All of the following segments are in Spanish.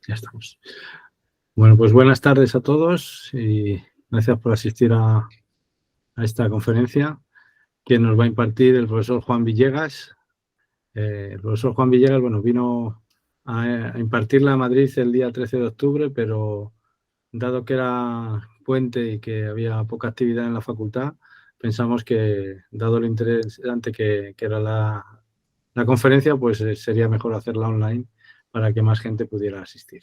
Ya estamos. Bueno, pues buenas tardes a todos y gracias por asistir a esta conferencia que nos va a impartir el profesor Juan Villegas. El profesor Juan Villegas, bueno, vino a impartirla a Madrid el día 13 de octubre, pero dado que era puente y que había poca actividad en la facultad, pensamos que, dado lo interesante que era la conferencia, pues sería mejor hacerla online para que más gente pudiera asistir.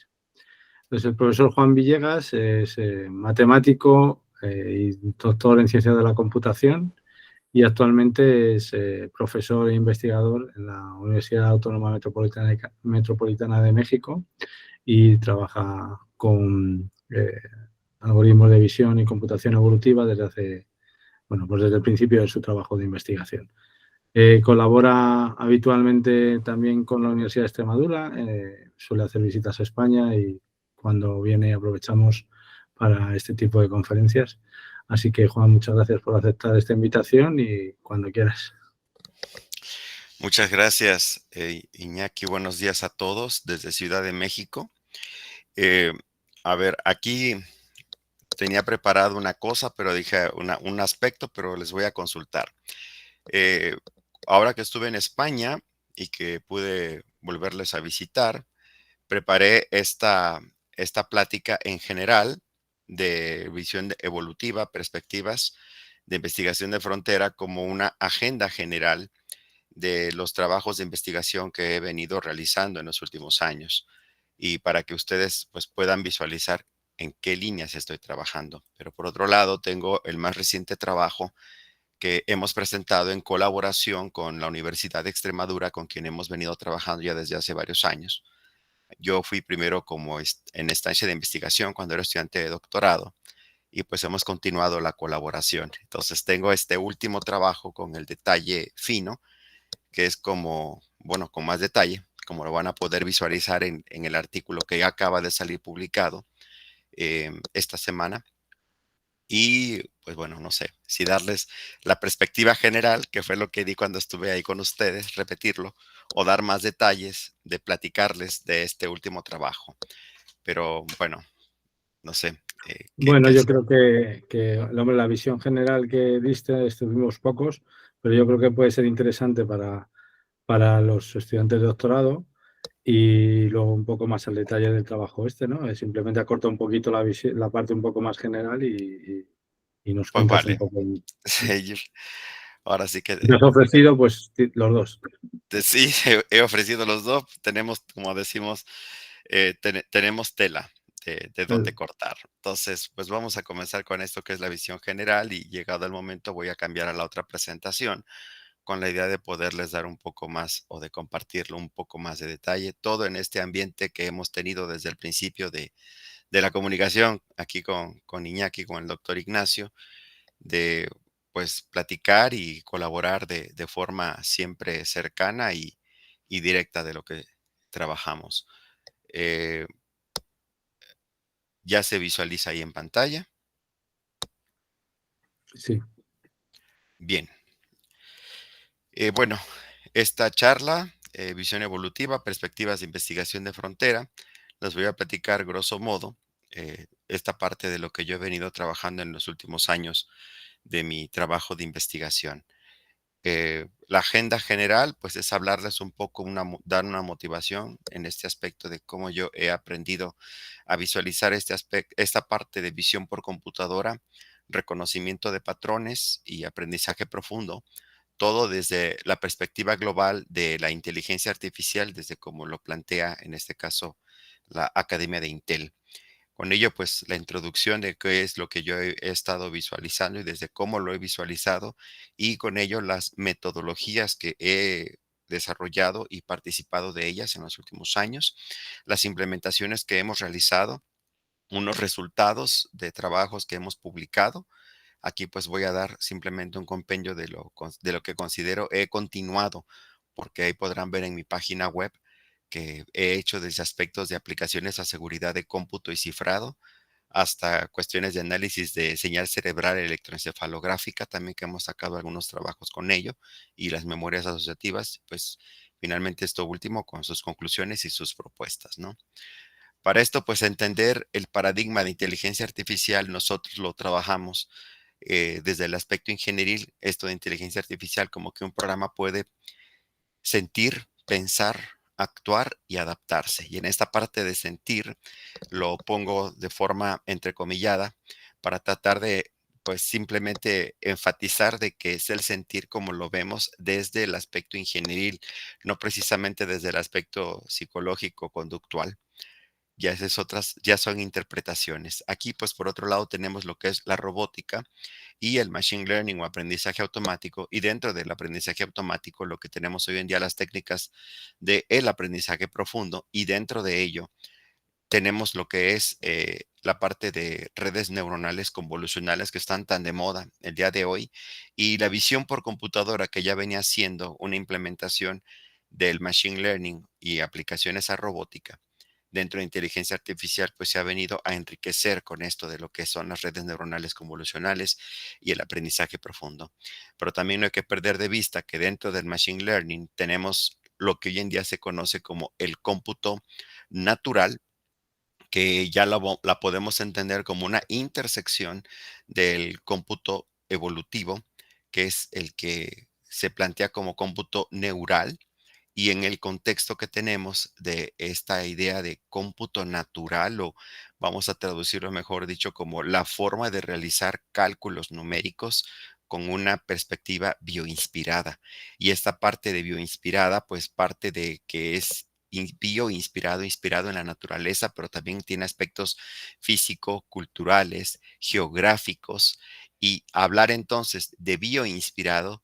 Entonces, el profesor Juan Villegas es matemático y doctor en ciencias de la computación y actualmente es profesor e investigador en la Universidad Autónoma Metropolitana de México y trabaja con algoritmos de visión y computación evolutiva pues desde el principio de su trabajo de investigación. Colabora habitualmente también con la Universidad de Extremadura, suele hacer visitas a España y cuando viene aprovechamos para este tipo de conferencias. Así que, Juan, muchas gracias por aceptar esta invitación y cuando quieras. Muchas gracias, Iñaki. Buenos días a todos desde Ciudad de México. Eh, aquí tenía preparado una cosa, pero dije un aspecto, pero les voy a consultar. Ahora que estuve en España y que pude volverles a visitar, preparé esta plática en general de visión evolutiva, perspectivas de investigación de frontera como una agenda general de los trabajos de investigación que he venido realizando en los últimos años y para que ustedes pues, puedan visualizar en qué líneas estoy trabajando. Pero por otro lado, tengo el más reciente trabajo que hemos presentado en colaboración con la Universidad de Extremadura, con quien hemos venido trabajando ya desde hace varios años. Yo fui primero como en estancia de investigación cuando era estudiante de doctorado y pues hemos continuado la colaboración. Entonces tengo este último trabajo con el detalle fino, que es como, bueno, con más detalle, como lo van a poder visualizar en el artículo que ya acaba de salir publicado esta semana. Y pues bueno, no sé, si darles la perspectiva general, que fue lo que di cuando estuve ahí con ustedes, repetirlo, o dar más detalles de platicarles de este último trabajo. Pero bueno, no sé. Bueno, yo creo que hombre, la visión general que diste, estuvimos pocos, pero yo creo que puede ser interesante para los estudiantes de doctorado y luego un poco más al detalle del trabajo ¿no? Simplemente acorta un poquito la parte un poco más general y nos Pues cuentas un vale. poco. Sí, ahora sí que Te has ofrecido, pues, los dos. sí, he ofrecido los dos. Tenemos, como decimos, tenemos tela de dónde cortar. Entonces, pues vamos a comenzar con esto que es la visión general y llegado el momento voy a cambiar a la otra presentación con la idea de poderles dar un poco más o de compartirlo un poco más de detalle, todo en este ambiente que hemos tenido desde el principio de la comunicación aquí con Iñaki, con el doctor Ignacio, de pues platicar y colaborar de forma siempre cercana y directa de lo que trabajamos. Eh, ya se visualiza ahí en pantalla. Sí. Bien. Bueno, esta charla, Visión Evolutiva, Perspectivas de Investigación de Frontera, les voy a platicar grosso modo esta parte de lo que yo he venido trabajando en los últimos años de mi trabajo de investigación. La agenda general, pues es hablarles un poco, dar una motivación en este aspecto de cómo yo he aprendido a visualizar esta parte de visión por computadora, reconocimiento de patrones y aprendizaje profundo, todo desde la perspectiva global de la inteligencia artificial, desde como lo plantea en este caso la Academia de Intel. Con ello, pues la introducción de qué es lo que yo he estado visualizando y desde cómo lo he visualizado y con ello las metodologías que he desarrollado y participado de ellas en los últimos años, las implementaciones que hemos realizado, unos resultados de trabajos que hemos publicado. Aquí pues voy a dar simplemente un compendio de lo que considero he continuado, porque ahí podrán ver en mi página web que he hecho desde aspectos de aplicaciones a seguridad de cómputo y cifrado, hasta cuestiones de análisis de señal cerebral electroencefalográfica, también que hemos sacado algunos trabajos con ello, y las memorias asociativas, pues finalmente esto último con sus conclusiones y sus propuestas, ¿no? Para esto, pues entender el paradigma de inteligencia artificial, nosotros lo trabajamos desde el aspecto ingenieril, esto de inteligencia artificial, como que un programa puede sentir, pensar, actuar y adaptarse. Y en esta parte de sentir lo pongo de forma entrecomillada para tratar de, pues simplemente enfatizar de que es el sentir como lo vemos desde el aspecto ingenieril, no precisamente desde el aspecto psicológico conductual. Ya esas otras, ya son interpretaciones. Aquí, pues por otro lado, tenemos lo que es la robótica y el machine learning o aprendizaje automático. Y dentro del aprendizaje automático, lo que tenemos hoy en día, las técnicas del aprendizaje profundo. Y dentro de ello, tenemos lo que es la parte de redes neuronales convolucionales que están tan de moda el día de hoy. Y la visión por computadora que ya venía siendo una implementación del machine learning y aplicaciones a robótica dentro de inteligencia artificial, pues se ha venido a enriquecer con esto de lo que son las redes neuronales convolucionales y el aprendizaje profundo. Pero también no hay que perder de vista que dentro del machine learning tenemos lo que hoy en día se conoce como el cómputo natural, que ya la podemos entender como una intersección del cómputo evolutivo, que es el que se plantea como cómputo neural, y en el contexto que tenemos de esta idea de cómputo natural, o vamos a traducirlo mejor dicho como la forma de realizar cálculos numéricos con una perspectiva bioinspirada. Y esta parte de bioinspirada, pues parte de que es bioinspirado, inspirado en la naturaleza, pero también tiene aspectos físico-culturales, geográficos. Y hablar entonces de bioinspirado,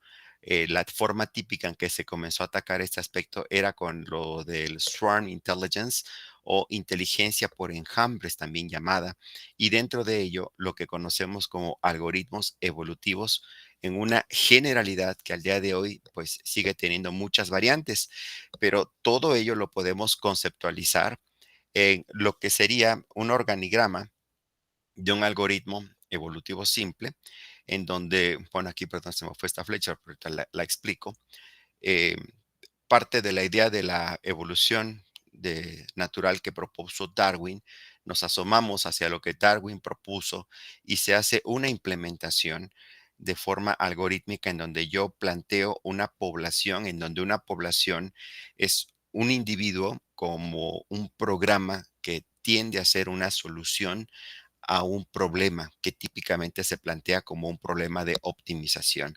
la forma típica en que se comenzó a atacar este aspecto era con lo del Swarm Intelligence o inteligencia por enjambres también llamada, y dentro de ello lo que conocemos como algoritmos evolutivos en una generalidad que al día de hoy pues sigue teniendo muchas variantes, pero todo ello lo podemos conceptualizar en lo que sería un organigrama de un algoritmo evolutivo simple, en donde, bueno, aquí, perdón, se me fue esta flecha, pero ahorita la explico. eh, Parte de la idea de la evolución natural que propuso Darwin, nos asomamos hacia lo que Darwin propuso y se hace una implementación de forma algorítmica en donde yo planteo una población, en donde una población es un individuo como un programa que tiende a ser una solución a un problema que típicamente se plantea como un problema de optimización.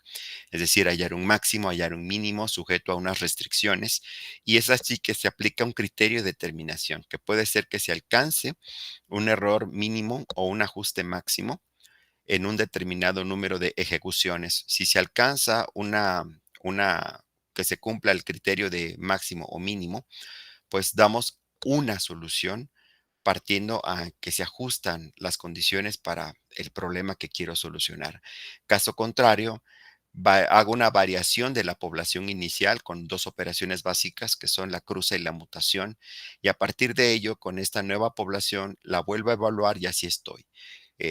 Es decir, hallar un máximo, hallar un mínimo sujeto a unas restricciones, y es así que se aplica un criterio de determinación, que puede ser que se alcance un error mínimo o un ajuste máximo en un determinado número de ejecuciones. Si se alcanza una que se cumpla el criterio de máximo o mínimo, pues damos una solución partiendo a que se ajustan las condiciones para el problema que quiero solucionar. Caso contrario, hago una variación de la población inicial con dos operaciones básicas que son la cruza y la mutación, y a partir de ello, con esta nueva población, la vuelvo a evaluar y así estoy.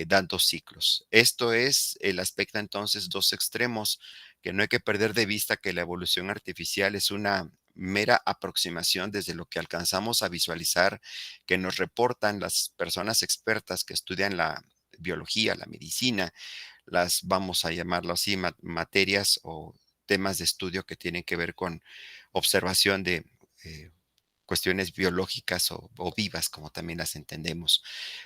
Dando ciclos. Esto es el aspecto entonces dos extremos que no hay que perder de vista, que la evolución artificial es una mera aproximación desde lo que alcanzamos a visualizar, que nos reportan las personas expertas que estudian la biología, la medicina, las, vamos a llamarlo así, materias o temas de estudio que tienen que ver con observación de cuestiones biológicas o vivas, como también las entendemos.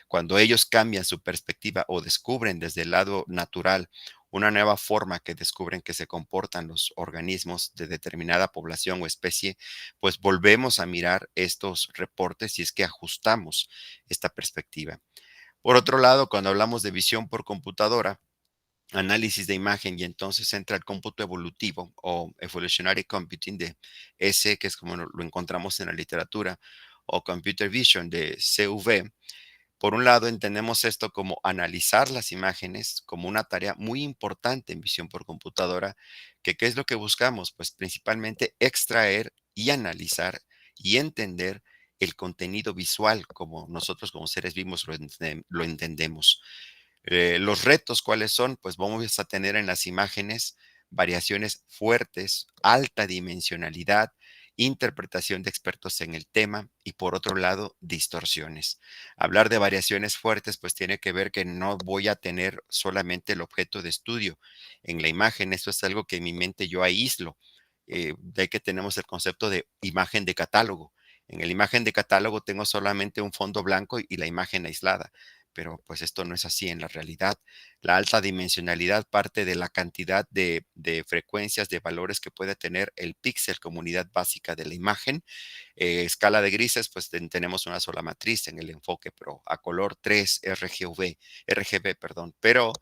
Cuando ellos cambian su perspectiva o descubren desde el lado natural una nueva forma que descubren que se comportan los organismos de determinada población o especie, pues volvemos a mirar estos reportes y es que ajustamos esta perspectiva. Por otro lado, cuando hablamos de visión por computadora, análisis de imagen, y entonces entra el cómputo evolutivo o evolutionary computing de S, que es como lo encontramos en la literatura, o computer vision de CV. Por un lado, entendemos esto como analizar las imágenes como una tarea muy importante en visión por computadora, que ¿qué es lo que buscamos? Pues principalmente extraer y analizar y entender el contenido visual como nosotros como seres vivos lo entendemos. Los retos, ¿cuáles son? Pues vamos a tener en las imágenes variaciones fuertes, alta dimensionalidad interpretación de expertos en el tema y por otro lado, distorsiones. Hablar de variaciones fuertes, pues tiene que ver que no voy a tener solamente el objeto de estudio en la imagen. Esto es algo que en mi mente yo aíslo. De ahí que tenemos el concepto de imagen de catálogo. En la imagen de catálogo tengo solamente un fondo blanco y la imagen aislada, pero pues esto no es así en la realidad. La alta dimensionalidad parte de la cantidad de frecuencias, de valores que puede tener el píxel como unidad básica de la imagen. Escala de grises, pues tenemos una sola matriz en el enfoque, pero a color 3 RGB, perdón, pero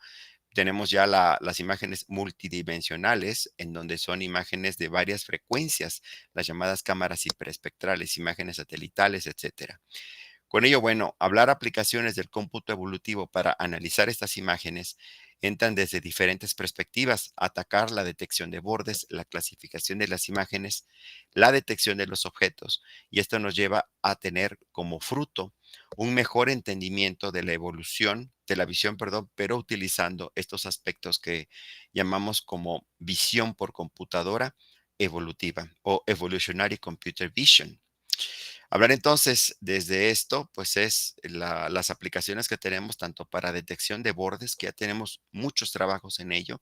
tenemos ya las imágenes multidimensionales, en donde son imágenes de varias frecuencias, las llamadas cámaras hiperespectrales, imágenes satelitales, etcétera. Con ello, bueno, hablar aplicaciones del cómputo evolutivo para analizar estas imágenes entran desde diferentes perspectivas: atacar la detección de bordes, la clasificación de las imágenes, la detección de los objetos, y esto nos lleva a tener como fruto un mejor entendimiento de la evolución, de la visión, perdón, pero utilizando estos aspectos que llamamos como visión por computadora evolutiva o evolutionary computer vision. Hablar entonces desde esto, pues es las aplicaciones que tenemos tanto para detección de bordes, que ya tenemos muchos trabajos en ello,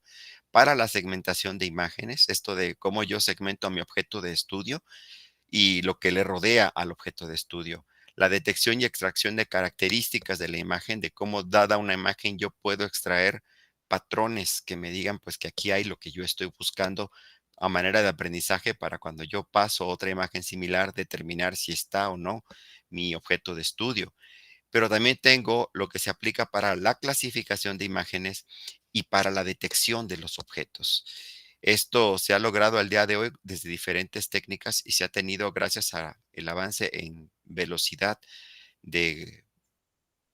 para la segmentación de imágenes, esto de cómo yo segmento a mi objeto de estudio y lo que le rodea al objeto de estudio. La detección y extracción de características de la imagen, de cómo dada una imagen yo puedo extraer patrones que me digan pues que aquí hay lo que yo estoy buscando a manera de aprendizaje para cuando yo paso otra imagen similar determinar si está o no mi objeto de estudio. Pero también tengo lo que se aplica para la clasificación de imágenes y para la detección de los objetos. Esto se ha logrado al día de hoy desde diferentes técnicas y se ha tenido gracias al avance en velocidad de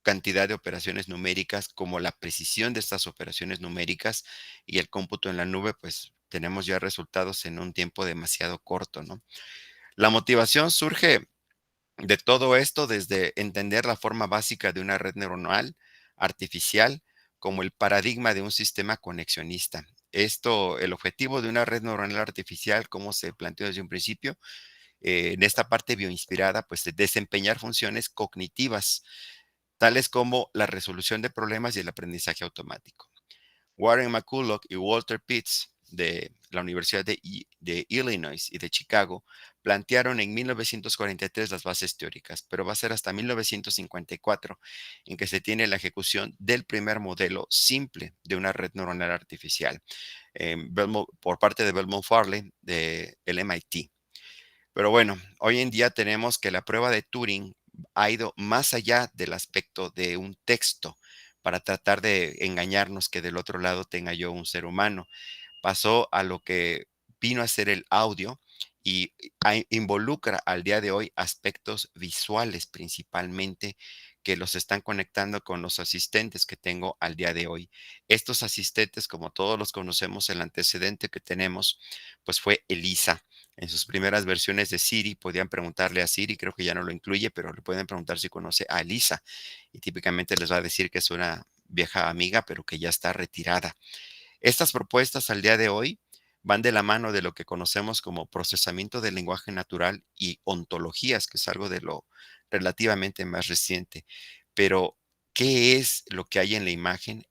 cantidad de operaciones numéricas, como la precisión de estas operaciones numéricas y el cómputo en la nube, pues tenemos ya resultados en un tiempo demasiado corto, ¿no? La motivación surge de todo esto desde entender la forma básica de una red neuronal artificial como el paradigma de un sistema conexionista. Esto, el objetivo de una red neuronal artificial, como se planteó desde un principio, en esta parte bioinspirada, pues de desempeñar funciones cognitivas, tales como la resolución de problemas y el aprendizaje automático. Warren McCulloch y Walter Pitts de la Universidad de Illinois y de Chicago plantearon en 1943 las bases teóricas, pero va a ser hasta 1954 en que se tiene la ejecución del primer modelo simple de una red neuronal artificial por parte de Belmont Farley del MIT. Pero bueno, hoy en día tenemos que la prueba de Turing ha ido más allá del aspecto de un texto para tratar de engañarnos que del otro lado tenga yo un ser humano. Pasó a lo que vino a ser el audio y involucra al día de hoy aspectos visuales principalmente que los están conectando con los asistentes que tengo al día de hoy. Estos asistentes, como todos los conocemos, el antecedente que tenemos, pues fue Elisa. En sus primeras versiones de Siri podían preguntarle a Siri, creo que ya no lo incluye, pero le pueden preguntar si conoce a Elisa y típicamente les va a decir que es una vieja amiga, pero que ya está retirada. Estas propuestas al día de hoy van de la mano de lo que conocemos como procesamiento del lenguaje natural y ontologías, que es algo de lo relativamente más reciente. Pero, ¿qué es lo que hay en la imagen?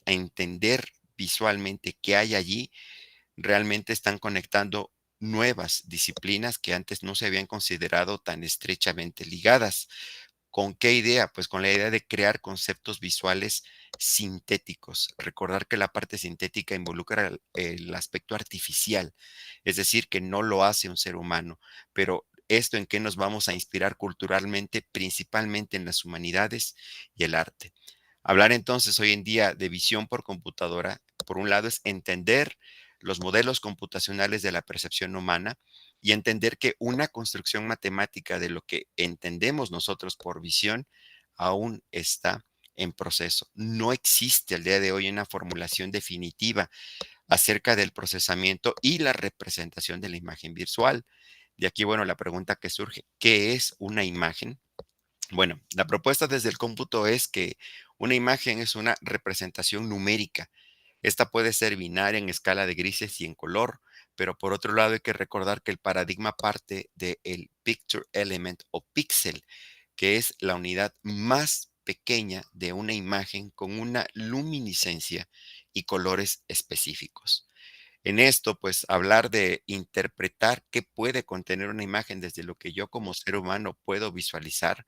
A entender visualmente qué hay allí, realmente están conectando nuevas disciplinas que antes no se habían considerado tan estrechamente ligadas. ¿Con qué idea? Pues con la idea de crear conceptos visuales sintéticos. Recordar que la parte sintética involucra el aspecto artificial, es decir, que no lo hace un ser humano, pero esto en qué nos vamos a inspirar culturalmente, principalmente en las humanidades y el arte. Hablar entonces hoy en día de visión por computadora, por un lado, es entender los modelos computacionales de la percepción humana y entender que una construcción matemática de lo que entendemos nosotros por visión aún está en proceso. No existe al día de hoy una formulación definitiva acerca del procesamiento y la representación de la imagen visual. De aquí, bueno, la pregunta que surge, ¿qué es una imagen? Bueno, la propuesta desde el cómputo es que una imagen es una representación numérica. Esta puede ser binaria en escala de grises y en color, pero por otro lado hay que recordar que el paradigma parte del picture element o píxel, que es la unidad más pequeña de una imagen con una luminiscencia y colores específicos. En esto, pues hablar de interpretar qué puede contener una imagen desde lo que yo como ser humano puedo visualizar,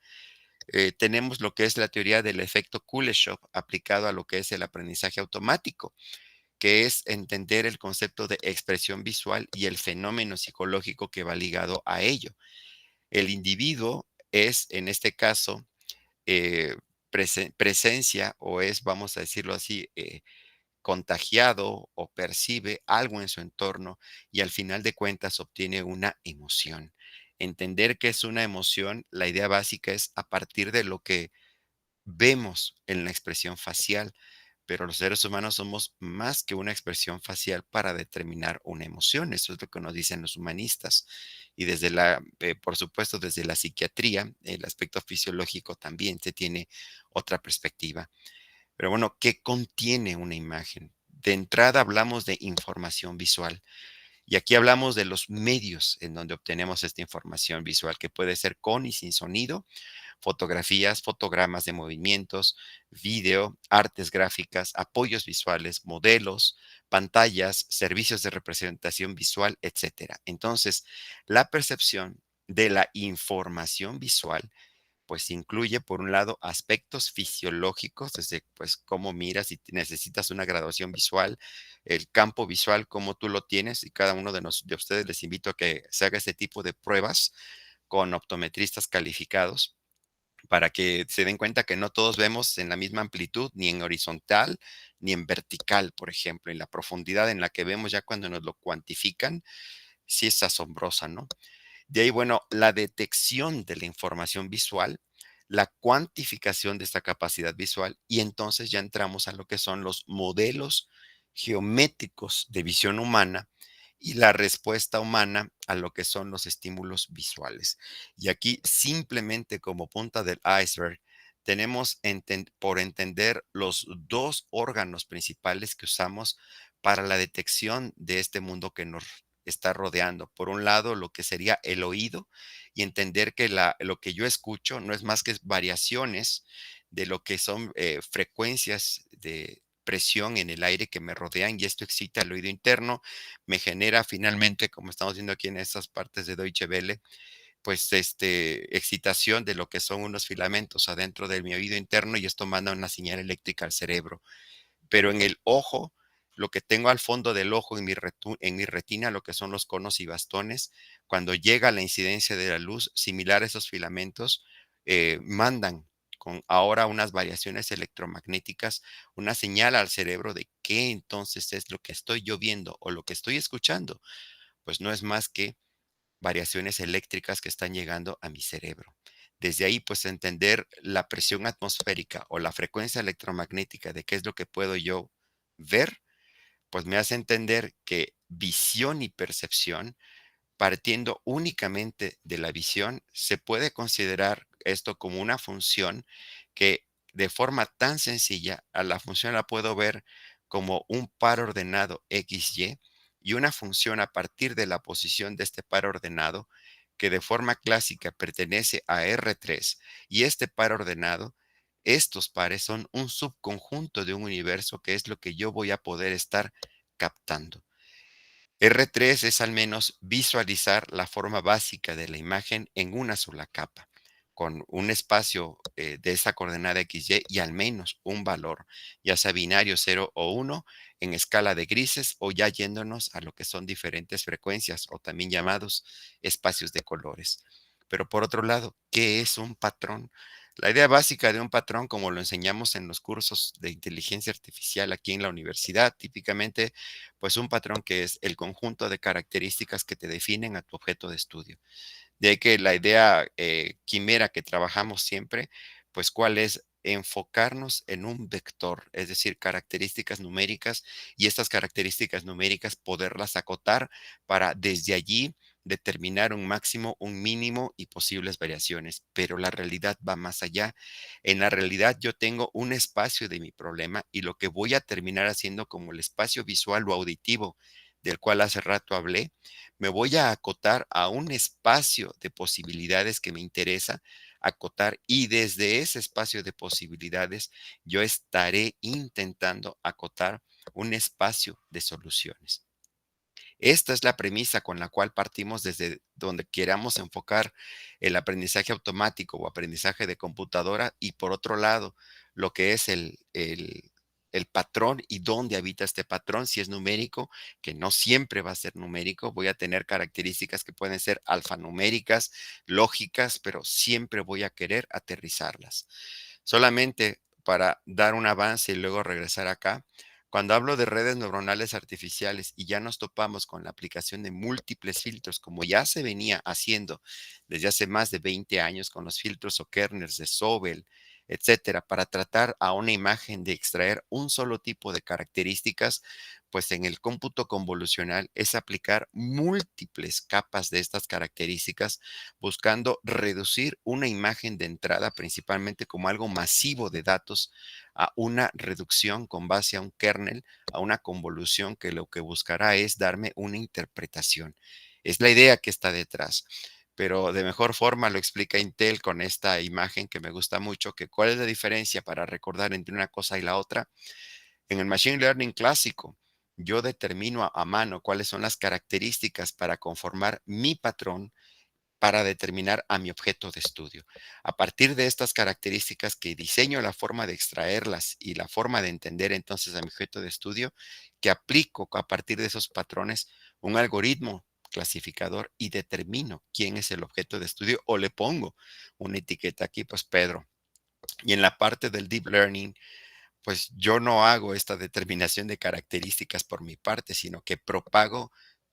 tenemos lo que es la teoría del efecto Kuleshov aplicado a lo que es el aprendizaje automático, que es entender el concepto de expresión visual y el fenómeno psicológico que va ligado a ello. El individuo es, en este caso, eh, presencia o es, vamos a decirlo así, contagiado o percibe algo en su entorno y al final de cuentas obtiene una emoción. Entender que es una emoción, la idea básica es a partir de lo que vemos en la expresión facial, pero los seres humanos somos más que una expresión facial para determinar una emoción. Eso es lo que nos dicen los humanistas. Y desde por supuesto, desde la psiquiatría, el aspecto fisiológico también se tiene otra perspectiva. Pero bueno, ¿qué contiene una imagen? De entrada hablamos de información visual y aquí hablamos de los medios en donde obtenemos esta información visual, que puede ser con y sin sonido, fotografías, fotogramas de movimientos, video, artes gráficas, apoyos visuales, modelos, pantallas, servicios de representación visual, etcétera. Entonces, la percepción de la información visual pues incluye, por un lado, aspectos fisiológicos, desde pues cómo miras, si necesitas una graduación visual, el campo visual, cómo tú lo tienes, y cada uno de ustedes les invito a que se haga este tipo de pruebas con optometristas calificados para que se den cuenta que no todos vemos en la misma amplitud, ni en horizontal, ni en vertical, por ejemplo, y la profundidad en la que vemos ya cuando nos lo cuantifican, sí es asombrosa, ¿no? De ahí, bueno, la detección de la información visual, la cuantificación de esta capacidad visual y entonces ya entramos a lo que son los modelos geométricos de visión humana y la respuesta humana a lo que son los estímulos visuales. Y aquí simplemente como punta del iceberg tenemos por entender los dos órganos principales que usamos para la detección de este mundo que nos está rodeando. Por un lado, lo que sería el oído y entender que lo que yo escucho no es más que variaciones de lo que son frecuencias de presión en el aire que me rodean y esto excita el oído interno, me genera finalmente, como estamos viendo aquí en estas partes de Deutsche Welle, pues excitación de lo que son unos filamentos adentro de mi oído interno y esto manda una señal eléctrica al cerebro. Pero en el ojo, lo que tengo al fondo del ojo en mi retina, lo que son los conos y bastones, cuando llega la incidencia de la luz, similar a esos filamentos, mandan con ahora unas variaciones electromagnéticas, una señal al cerebro de qué entonces es lo que estoy yo viendo o lo que estoy escuchando. Pues no es más que variaciones eléctricas que están llegando a mi cerebro. Desde ahí, pues entender la presión atmosférica o la frecuencia electromagnética de qué es lo que puedo yo ver, pues me hace entender que visión y percepción, partiendo únicamente de la visión, se puede considerar esto como una función que de forma tan sencilla, a la función la puedo ver como un par ordenado XY y una función a partir de la posición de este par ordenado que de forma clásica pertenece a R3 y este par ordenado, estos pares son un subconjunto de un universo que es lo que yo voy a poder estar captando. R3 es al menos visualizar la forma básica de la imagen en una sola capa, con un espacio de esa coordenada XY y al menos un valor, ya sea binario 0 o 1, en escala de grises o ya yéndonos a lo que son diferentes frecuencias o también llamados espacios de colores. Pero por otro lado, ¿qué es un patrón? La idea básica de un patrón, como lo enseñamos en los cursos de inteligencia artificial aquí en la universidad, típicamente pues un patrón que es el conjunto de características que te definen a tu objeto de estudio. De ahí que la idea quimera que trabajamos siempre, pues cuál es enfocarnos en un vector, es decir, características numéricas y estas características numéricas poderlas acotar para desde allí determinar un máximo, un mínimo y posibles variaciones. Pero la realidad va más allá. En la realidad yo tengo un espacio de mi problema y lo que voy a terminar haciendo como el espacio visual o auditivo del cual hace rato hablé, me voy a acotar a un espacio de posibilidades que me interesa acotar y desde ese espacio de posibilidades yo estaré intentando acotar un espacio de soluciones. Esta es la premisa con la cual partimos desde donde queramos enfocar el aprendizaje automático o aprendizaje de computadora y por otro lado, lo que es el patrón y dónde habita este patrón, si es numérico, que no siempre va a ser numérico, voy a tener características que pueden ser alfanuméricas, lógicas, pero siempre voy a querer aterrizarlas. Solamente para dar un avance y luego regresar acá, cuando hablo de redes neuronales artificiales y ya nos topamos con la aplicación de múltiples filtros, como ya se venía haciendo desde hace más de 20 años con los filtros o kernels de Sobel, etcétera, para tratar a una imagen de extraer un solo tipo de características, pues en el cómputo convolucional es aplicar múltiples capas de estas características, buscando reducir una imagen de entrada, principalmente como algo masivo de datos, a una reducción con base a un kernel, a una convolución que lo que buscará es darme una interpretación. Es la idea que está detrás, pero de mejor forma lo explica Intel con esta imagen que me gusta mucho, que cuál es la diferencia para recordar entre una cosa y la otra. En el Machine Learning clásico, yo determino a mano cuáles son las características para conformar mi patrón para determinar a mi objeto de estudio. A partir de estas características que diseño la forma de extraerlas y la forma de entender entonces a mi objeto de estudio, que aplico a partir de esos patrones un algoritmo clasificador y determino quién es el objeto de estudio o le pongo una etiqueta aquí, pues Pedro. Y en la parte del deep learning, pues yo no hago esta determinación de características por mi parte, sino que propago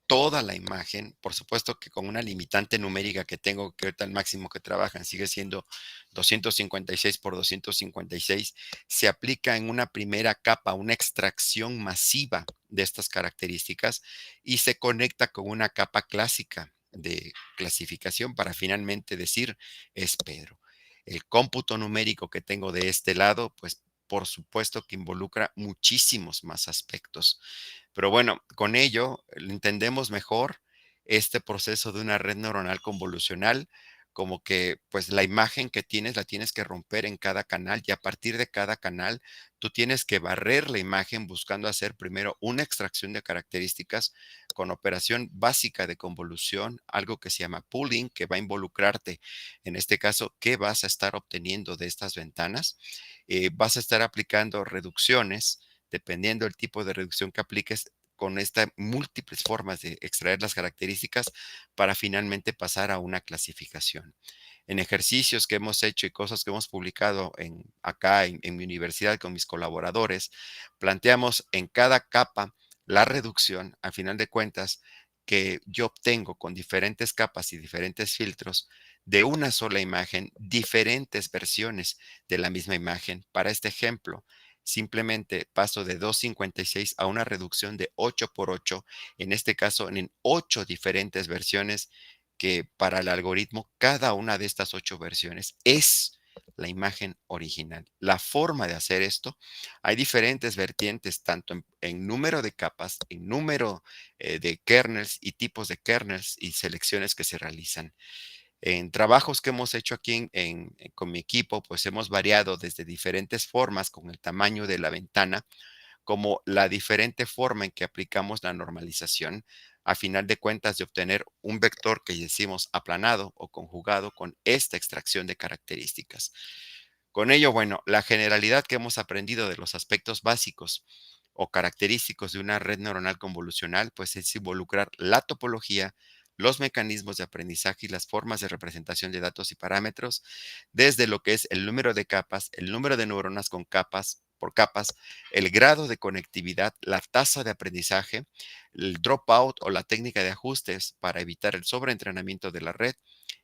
toda la imagen, por supuesto que con una limitante numérica que tengo, que ahorita el máximo que trabajan sigue siendo 256 por 256, se aplica en una primera capa una extracción masiva de estas características y se conecta con una capa clásica de clasificación para finalmente decir es Pedro. El cómputo numérico que tengo de este lado, pues por supuesto que involucra muchísimos más aspectos. Pero bueno, con ello entendemos mejor este proceso de una red neuronal convolucional, como que pues la imagen que tienes la tienes que romper en cada canal y a partir de cada canal tú tienes que barrer la imagen buscando hacer primero una extracción de características con operación básica de convolución, algo que se llama pooling, que va a involucrarte en este caso qué vas a estar obteniendo de estas ventanas. Vas a estar aplicando reducciones dependiendo del tipo de reducción que apliques, con estas múltiples formas de extraer las características para finalmente pasar a una clasificación. En ejercicios que hemos hecho y cosas que hemos publicado acá en mi universidad con mis colaboradores, planteamos en cada capa la reducción, al final de cuentas, que yo obtengo con diferentes capas y diferentes filtros de una sola imagen, diferentes versiones de la misma imagen. Para este ejemplo, simplemente paso de 256 a una reducción de 8 por 8, en este caso en 8 diferentes versiones, que para el algoritmo cada una de estas 8 versiones es la imagen original. La forma de hacer esto, hay diferentes vertientes, tanto en número de capas, en número de kernels y tipos de kernels y selecciones que se realizan. En trabajos que hemos hecho aquí con mi equipo, pues hemos variado desde diferentes formas con el tamaño de la ventana, como la diferente forma en que aplicamos la normalización, a final de cuentas de obtener un vector que decimos aplanado o conjugado con esta extracción de características. Con ello, bueno, la generalidad que hemos aprendido de los aspectos básicos o característicos de una red neuronal convolucional, pues es involucrar la topología, los mecanismos de aprendizaje y las formas de representación de datos y parámetros, desde lo que es el número de capas, el número de neuronas con capas, por capas, el grado de conectividad, la tasa de aprendizaje, el dropout o la técnica de ajustes para evitar el sobreentrenamiento de la red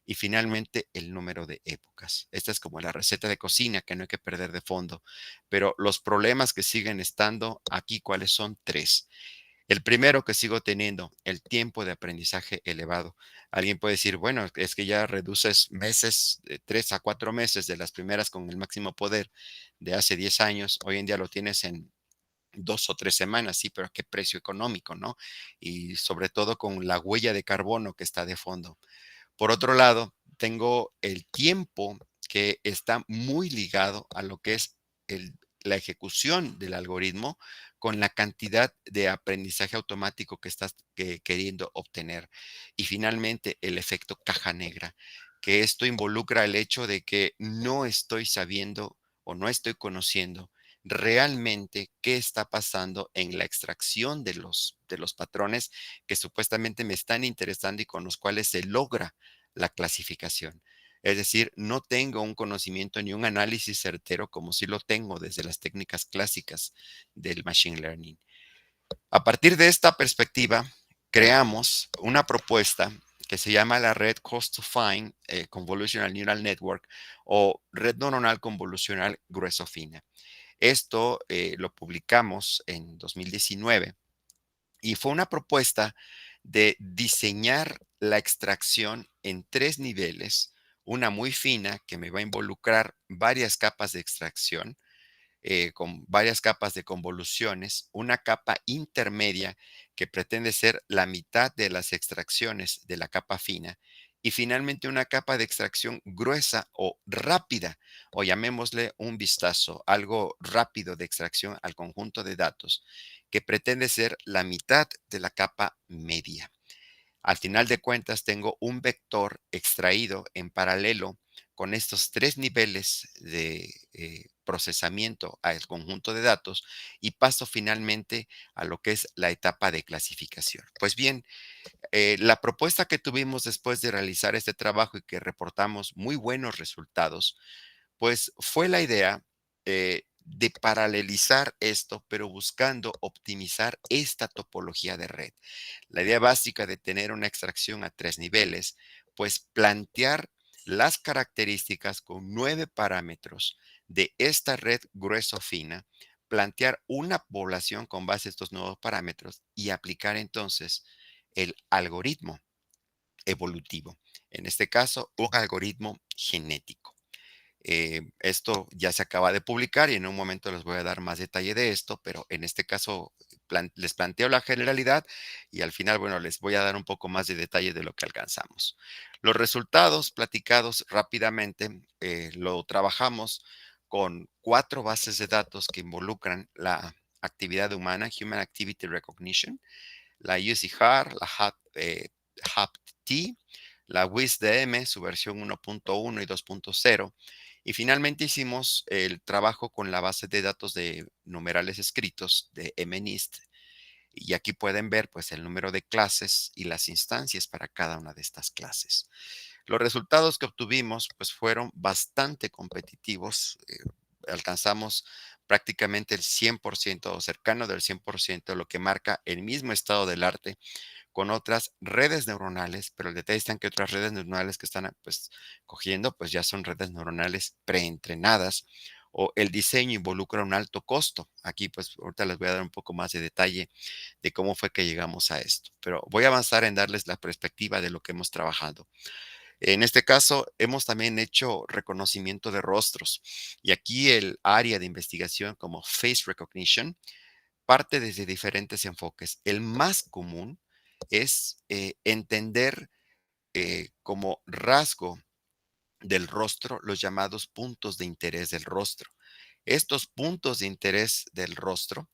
y finalmente el número de épocas. Esta es como la receta de cocina que no hay que perder de fondo, pero los problemas que siguen estando aquí, ¿cuáles son? Tres. El primero que sigo teniendo, el tiempo de aprendizaje elevado. Alguien puede decir, bueno, es que ya reduces meses, de 3 a 4 meses de las primeras con el máximo poder de hace 10 años. Hoy en día lo tienes en 2 o 3 semanas, sí, pero ¿a qué precio económico, no? Y sobre todo con la huella de carbono que está de fondo. Por otro lado, tengo el tiempo que está muy ligado a lo que es la ejecución del algoritmo con la cantidad de aprendizaje automático que estás queriendo obtener. Y finalmente, el efecto caja negra, que esto involucra el hecho de que no estoy sabiendo o no estoy conociendo realmente qué está pasando en la extracción de los patrones que supuestamente me están interesando y con los cuales se logra la clasificación. Es decir, no tengo un conocimiento ni un análisis certero como si lo tengo desde las técnicas clásicas del Machine Learning. A partir de esta perspectiva, creamos una propuesta que se llama la red Cost-Affine Convolutional Neural Network o red neuronal convolucional grueso fina. Esto lo publicamos en 2019 y fue una propuesta de diseñar la extracción en 3 niveles, una muy fina que me va a involucrar varias capas de extracción, con varias capas de convoluciones, una capa intermedia que pretende ser la mitad de las extracciones de la capa fina y finalmente una capa de extracción gruesa o rápida, o llamémosle un vistazo, algo rápido de extracción al conjunto de datos, que pretende ser la mitad de la capa media. Al final de cuentas, tengo un vector extraído en paralelo con estos 3 niveles de procesamiento al conjunto de datos y paso finalmente a lo que es la etapa de clasificación. Pues bien, la propuesta que tuvimos después de realizar este trabajo y que reportamos muy buenos resultados, pues fue la idea de paralelizar esto, pero buscando optimizar esta topología de red. La idea básica de tener una extracción a 3 niveles, pues plantear las características con 9 parámetros de esta red grueso-fina, plantear una población con base a estos nuevos parámetros y aplicar entonces el algoritmo evolutivo. En este caso, un algoritmo genético. Esto ya se acaba de publicar y en un momento les voy a dar más detalle de esto, pero en este caso les planteo la generalidad y al final, bueno, les voy a dar un poco más de detalle de lo que alcanzamos. Los resultados platicados rápidamente lo trabajamos con 4 bases de datos que involucran la actividad humana, Human Activity Recognition, la UCHAR, la HAPT, la WISDM, su versión 1.1 y 2.0. Y finalmente hicimos el trabajo con la base de datos de numerales escritos de MNIST. Y aquí pueden ver pues el número de clases y las instancias para cada una de estas clases. Los resultados que obtuvimos pues fueron bastante competitivos. Alcanzamos prácticamente el 100% o cercano del 100%, lo que marca el mismo estado del arte con otras redes neuronales, pero el detalle está en que otras redes neuronales que están pues cogiendo pues ya son redes neuronales preentrenadas o el diseño involucra un alto costo. Aquí pues ahorita les voy a dar un poco más de detalle de cómo fue que llegamos a esto, pero voy a avanzar en darles la perspectiva de lo que hemos trabajado. En este caso, hemos también hecho reconocimiento de rostros y aquí el área de investigación como face recognition parte desde diferentes enfoques. El más común es entender como rasgo del rostro los llamados puntos de interés del rostro. Estos puntos de interés del rostro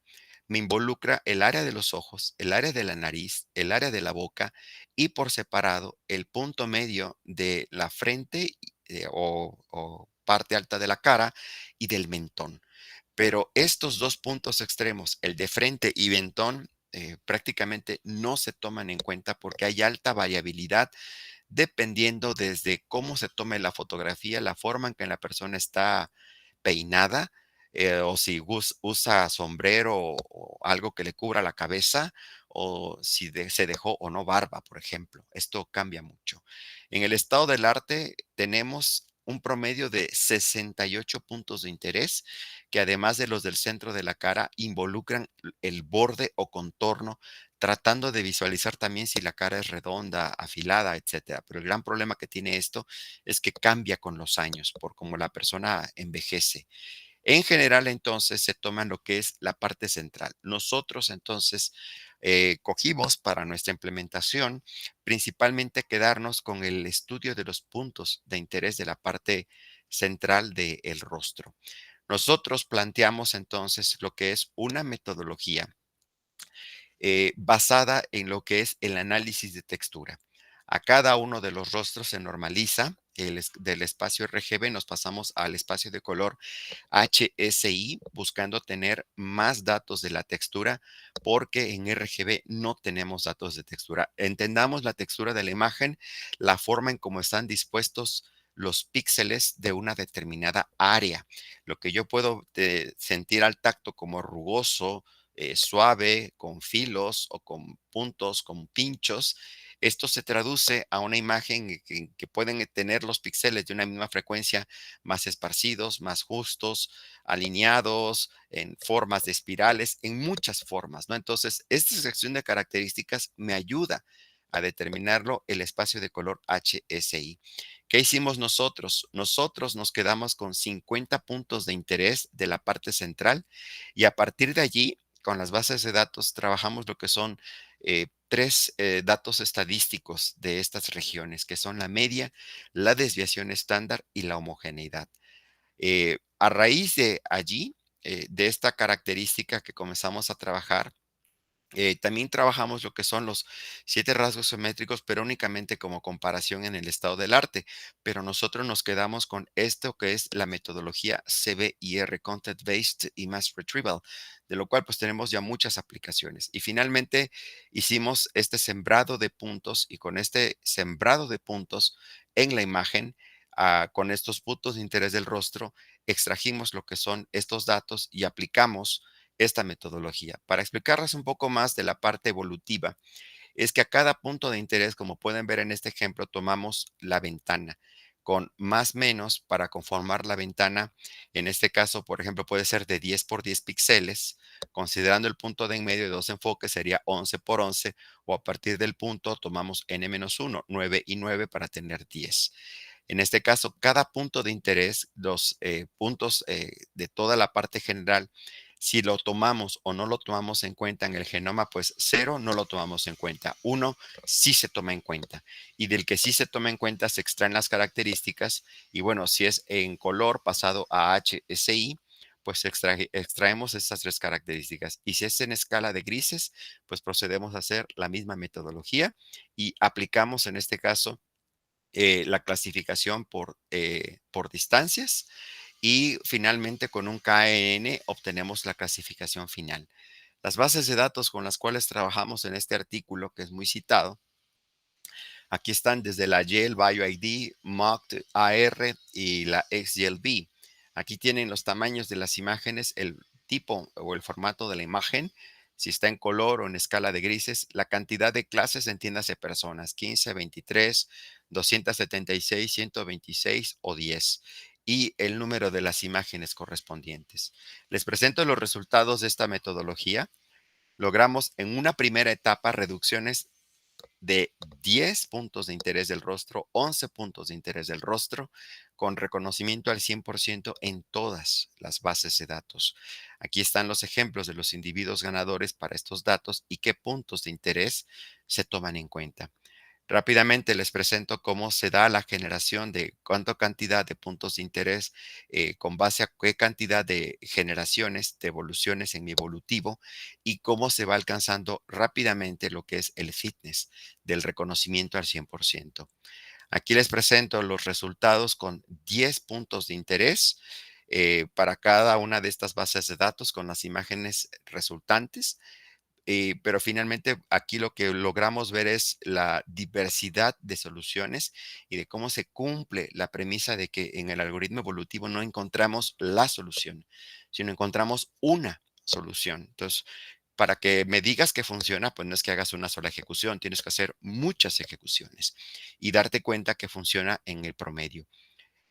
me involucra el área de los ojos, el área de la nariz, el área de la boca y por separado el punto medio de la frente o parte alta de la cara y del mentón. Pero estos 2 puntos extremos, el de frente y mentón, prácticamente no se toman en cuenta porque hay alta variabilidad dependiendo desde cómo se tome la fotografía, la forma en que la persona está peinada, o si usa sombrero o algo que le cubra la cabeza, o si se dejó o no barba, por ejemplo. Esto cambia mucho. En el estado del arte tenemos un promedio de 68 puntos de interés, que además de los del centro de la cara, involucran el borde o contorno tratando de visualizar también si la cara es redonda, afilada, etcétera. Pero el gran problema que tiene esto es que cambia con los años por cómo la persona envejece. En general, entonces, se toman lo que es la parte central. Nosotros, entonces, cogimos para nuestra implementación principalmente quedarnos con el estudio de los puntos de interés de la parte central del rostro. Nosotros planteamos entonces lo que es una metodología basada en lo que es el análisis de textura. A cada uno de los rostros se normaliza. Del espacio RGB nos pasamos al espacio de color HSI, buscando tener más datos de la textura, porque en RGB no tenemos datos de textura. Entendamos la textura de la imagen, la forma en cómo están dispuestos los píxeles de una determinada área. Lo que yo puedo sentir al tacto como rugoso, suave, con filos o con puntos, con pinchos. Esto se traduce a una imagen que pueden tener los píxeles de una misma frecuencia más esparcidos, más justos, alineados, en formas de espirales, en muchas formas, ¿no? Entonces, esta sección de características me ayuda a determinarlo el espacio de color HSI. ¿Qué hicimos nosotros? Nosotros nos quedamos con 50 puntos de interés de la parte central y a partir de allí, con las bases de datos, trabajamos lo que son tres datos estadísticos de estas regiones, que son la media, la desviación estándar y la homogeneidad. A raíz de allí, de esta característica que comenzamos a trabajar, también trabajamos lo que son los 7 rasgos geométricos, pero únicamente como comparación en el estado del arte. Pero nosotros nos quedamos con esto que es la metodología CBIR, Content Based Image Retrieval, de lo cual pues tenemos ya muchas aplicaciones. Y finalmente hicimos este sembrado de puntos y con este sembrado de puntos en la imagen, con estos puntos de interés del rostro, extrajimos lo que son estos datos y aplicamos esta metodología. Para explicarles un poco más de la parte evolutiva, es que a cada punto de interés, como pueden ver en este ejemplo, tomamos la ventana con más menos para conformar la ventana. En este caso, por ejemplo, puede ser de 10 por 10 píxeles, considerando el punto de en medio de dos enfoques sería 11 por 11, o a partir del punto tomamos n-1, 9 y 9 para tener 10. En este caso, cada punto de interés, los puntos de toda la parte general, si lo tomamos o no lo tomamos en cuenta en el genoma, pues 0 no lo tomamos en cuenta. 1 sí se toma en cuenta. Y del que sí se toma en cuenta se extraen las características. Y bueno, si es en color pasado a HSI, pues extraemos estas tres características. Y si es en escala de grises, pues procedemos a hacer la misma metodología y aplicamos en este caso la clasificación por distancias y finalmente con un KNN obtenemos la clasificación final. Las bases de datos con las cuales trabajamos en este artículo, que es muy citado, aquí están desde la Yale BioID, Mocked AR y la XGLB. Aquí tienen los tamaños de las imágenes, el tipo o el formato de la imagen, si está en color o en escala de grises, la cantidad de clases, entiéndase personas, 15, 23, 276, 126 o 10, y el número de las imágenes correspondientes. Les presento los resultados de esta metodología. Logramos en una primera etapa reducciones de 10 puntos de interés del rostro, 11 puntos de interés del rostro, con reconocimiento al 100% en todas las bases de datos. Aquí están los ejemplos de los individuos ganadores para estos datos y qué puntos de interés se toman en cuenta. Rápidamente les presento cómo se da la generación de cuánta cantidad de puntos de interés con base a qué cantidad de generaciones, de evoluciones en mi evolutivo y cómo se va alcanzando rápidamente lo que es el fitness del reconocimiento al 100%. Aquí les presento los resultados con 10 puntos de interés para cada una de estas bases de datos con las imágenes resultantes. Pero finalmente aquí lo que logramos ver es la diversidad de soluciones y de cómo se cumple la premisa de que en el algoritmo evolutivo no encontramos la solución, sino encontramos una solución. Entonces, para que me digas que funciona, pues no es que hagas una sola ejecución, tienes que hacer muchas ejecuciones y darte cuenta que funciona en el promedio.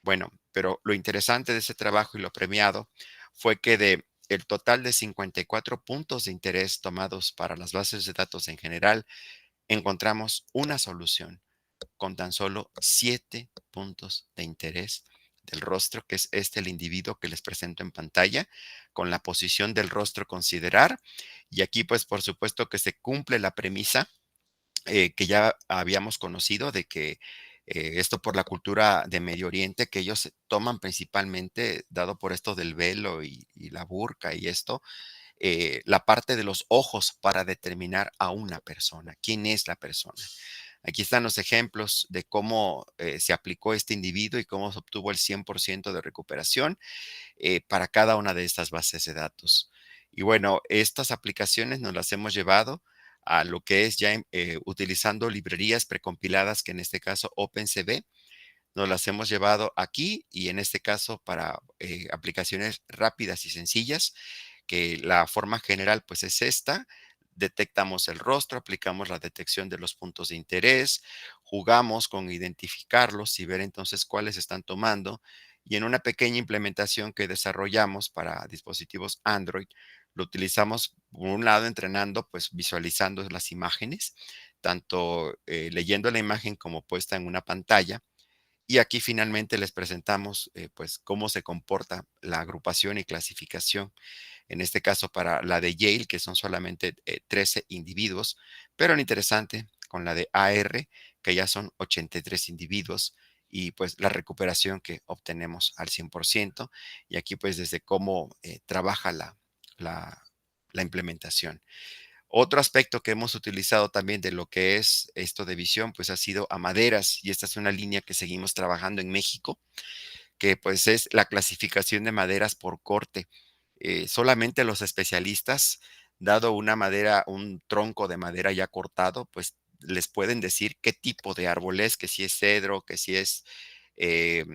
Bueno, pero lo interesante de ese trabajo y lo premiado fue que de el total de 54 puntos de interés tomados para las bases de datos en general, encontramos una solución con tan solo 7 puntos de interés del rostro, que es el individuo que les presento en pantalla, con la posición del rostro considerar. Y aquí, pues, por supuesto que se cumple la premisa que ya habíamos conocido de que esto por la cultura de Medio Oriente, que ellos toman principalmente, dado por esto del velo y la burka y esto, la parte de los ojos para determinar a una persona, quién es la persona. Aquí están los ejemplos de cómo se aplicó este individuo y cómo se obtuvo el 100% de recuperación para cada una de estas bases de datos. Y bueno, estas aplicaciones nos las hemos llevado a lo que es ya utilizando librerías precompiladas, que en este caso OpenCV, nos las hemos llevado aquí y en este caso para aplicaciones rápidas y sencillas, que la forma general pues es esta. Detectamos el rostro, aplicamos la detección de los puntos de interés, jugamos con identificarlos y ver entonces cuáles están tomando. Y en una pequeña implementación que desarrollamos para dispositivos Android, lo utilizamos por un lado entrenando, pues visualizando las imágenes, tanto leyendo la imagen como puesta en una pantalla. Y aquí finalmente les presentamos pues cómo se comporta la agrupación y clasificación en este caso para la de Yale, que son solamente 13 individuos, pero lo interesante con la de AR, que ya son 83 individuos, y pues la recuperación que obtenemos al 100%, y aquí pues desde cómo trabaja la, la implementación. Otro aspecto que hemos utilizado también de lo que es esto de visión, pues ha sido a maderas, y esta es una línea que seguimos trabajando en México, que pues es la clasificación de maderas por corte. Solamente los especialistas, dado una madera, un tronco de madera ya cortado, pues les pueden decir qué tipo de árbol es, que si es cedro, que si es, eh,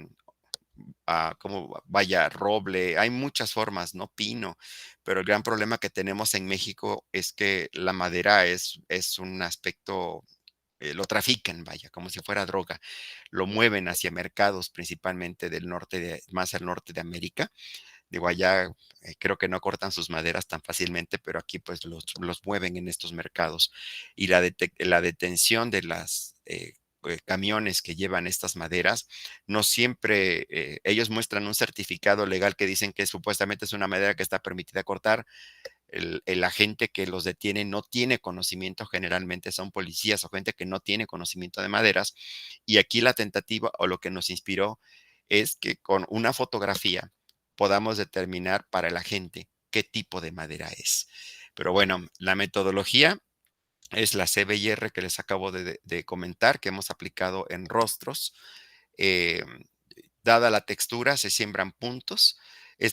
como vaya, roble, hay muchas formas, ¿no? Pino, pero el gran problema que tenemos en México es que la madera es un aspecto, lo trafican, vaya, como si fuera droga, lo mueven hacia mercados principalmente del norte, más al norte de América. Digo, allá creo que no cortan sus maderas tan fácilmente, pero aquí pues los mueven en estos mercados. Y la detención de las camiones que llevan estas maderas, no siempre ellos muestran un certificado legal que dicen que supuestamente es una madera que está permitida cortar. El agente que los detiene no tiene conocimiento, generalmente son policías o gente que no tiene conocimiento de maderas. Y aquí la tentativa o lo que nos inspiró es que con una fotografía podamos determinar para el agente qué tipo de madera es. Pero bueno, la metodología es la CBIR que les acabo de comentar, que hemos aplicado en rostros. Eh, Dada la textura, se siembran puntos.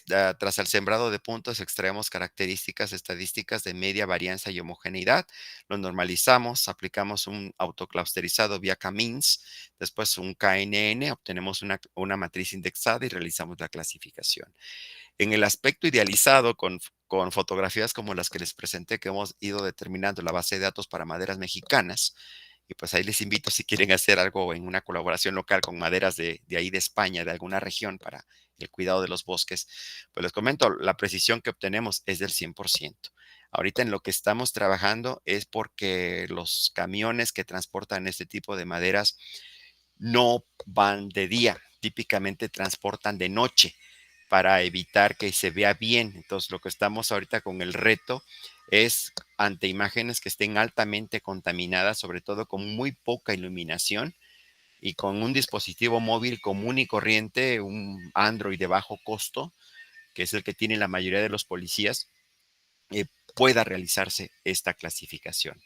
Tras el sembrado de puntos, extraemos características estadísticas de media varianza y homogeneidad. Lo normalizamos, aplicamos un autoclusterizado vía K-means, después un KNN, obtenemos una matriz indexada y realizamos la clasificación. En el aspecto idealizado, con fotografías como las que les presenté, que hemos ido determinando la base de datos para maderas mexicanas, y pues ahí les invito si quieren hacer algo en una colaboración local con maderas de ahí de España, de alguna región para el cuidado de los bosques, pues les comento, la precisión que obtenemos es del 100%. Ahorita en lo que estamos trabajando es porque los camiones que transportan este tipo de maderas no van de día, típicamente transportan de noche para evitar que se vea bien. Entonces, lo que estamos ahorita con el reto es ante imágenes que estén altamente contaminadas, sobre todo con muy poca iluminación y con un dispositivo móvil común y corriente, un Android de bajo costo, que es el que tienen la mayoría de los policías, eh, pueda realizarse esta clasificación.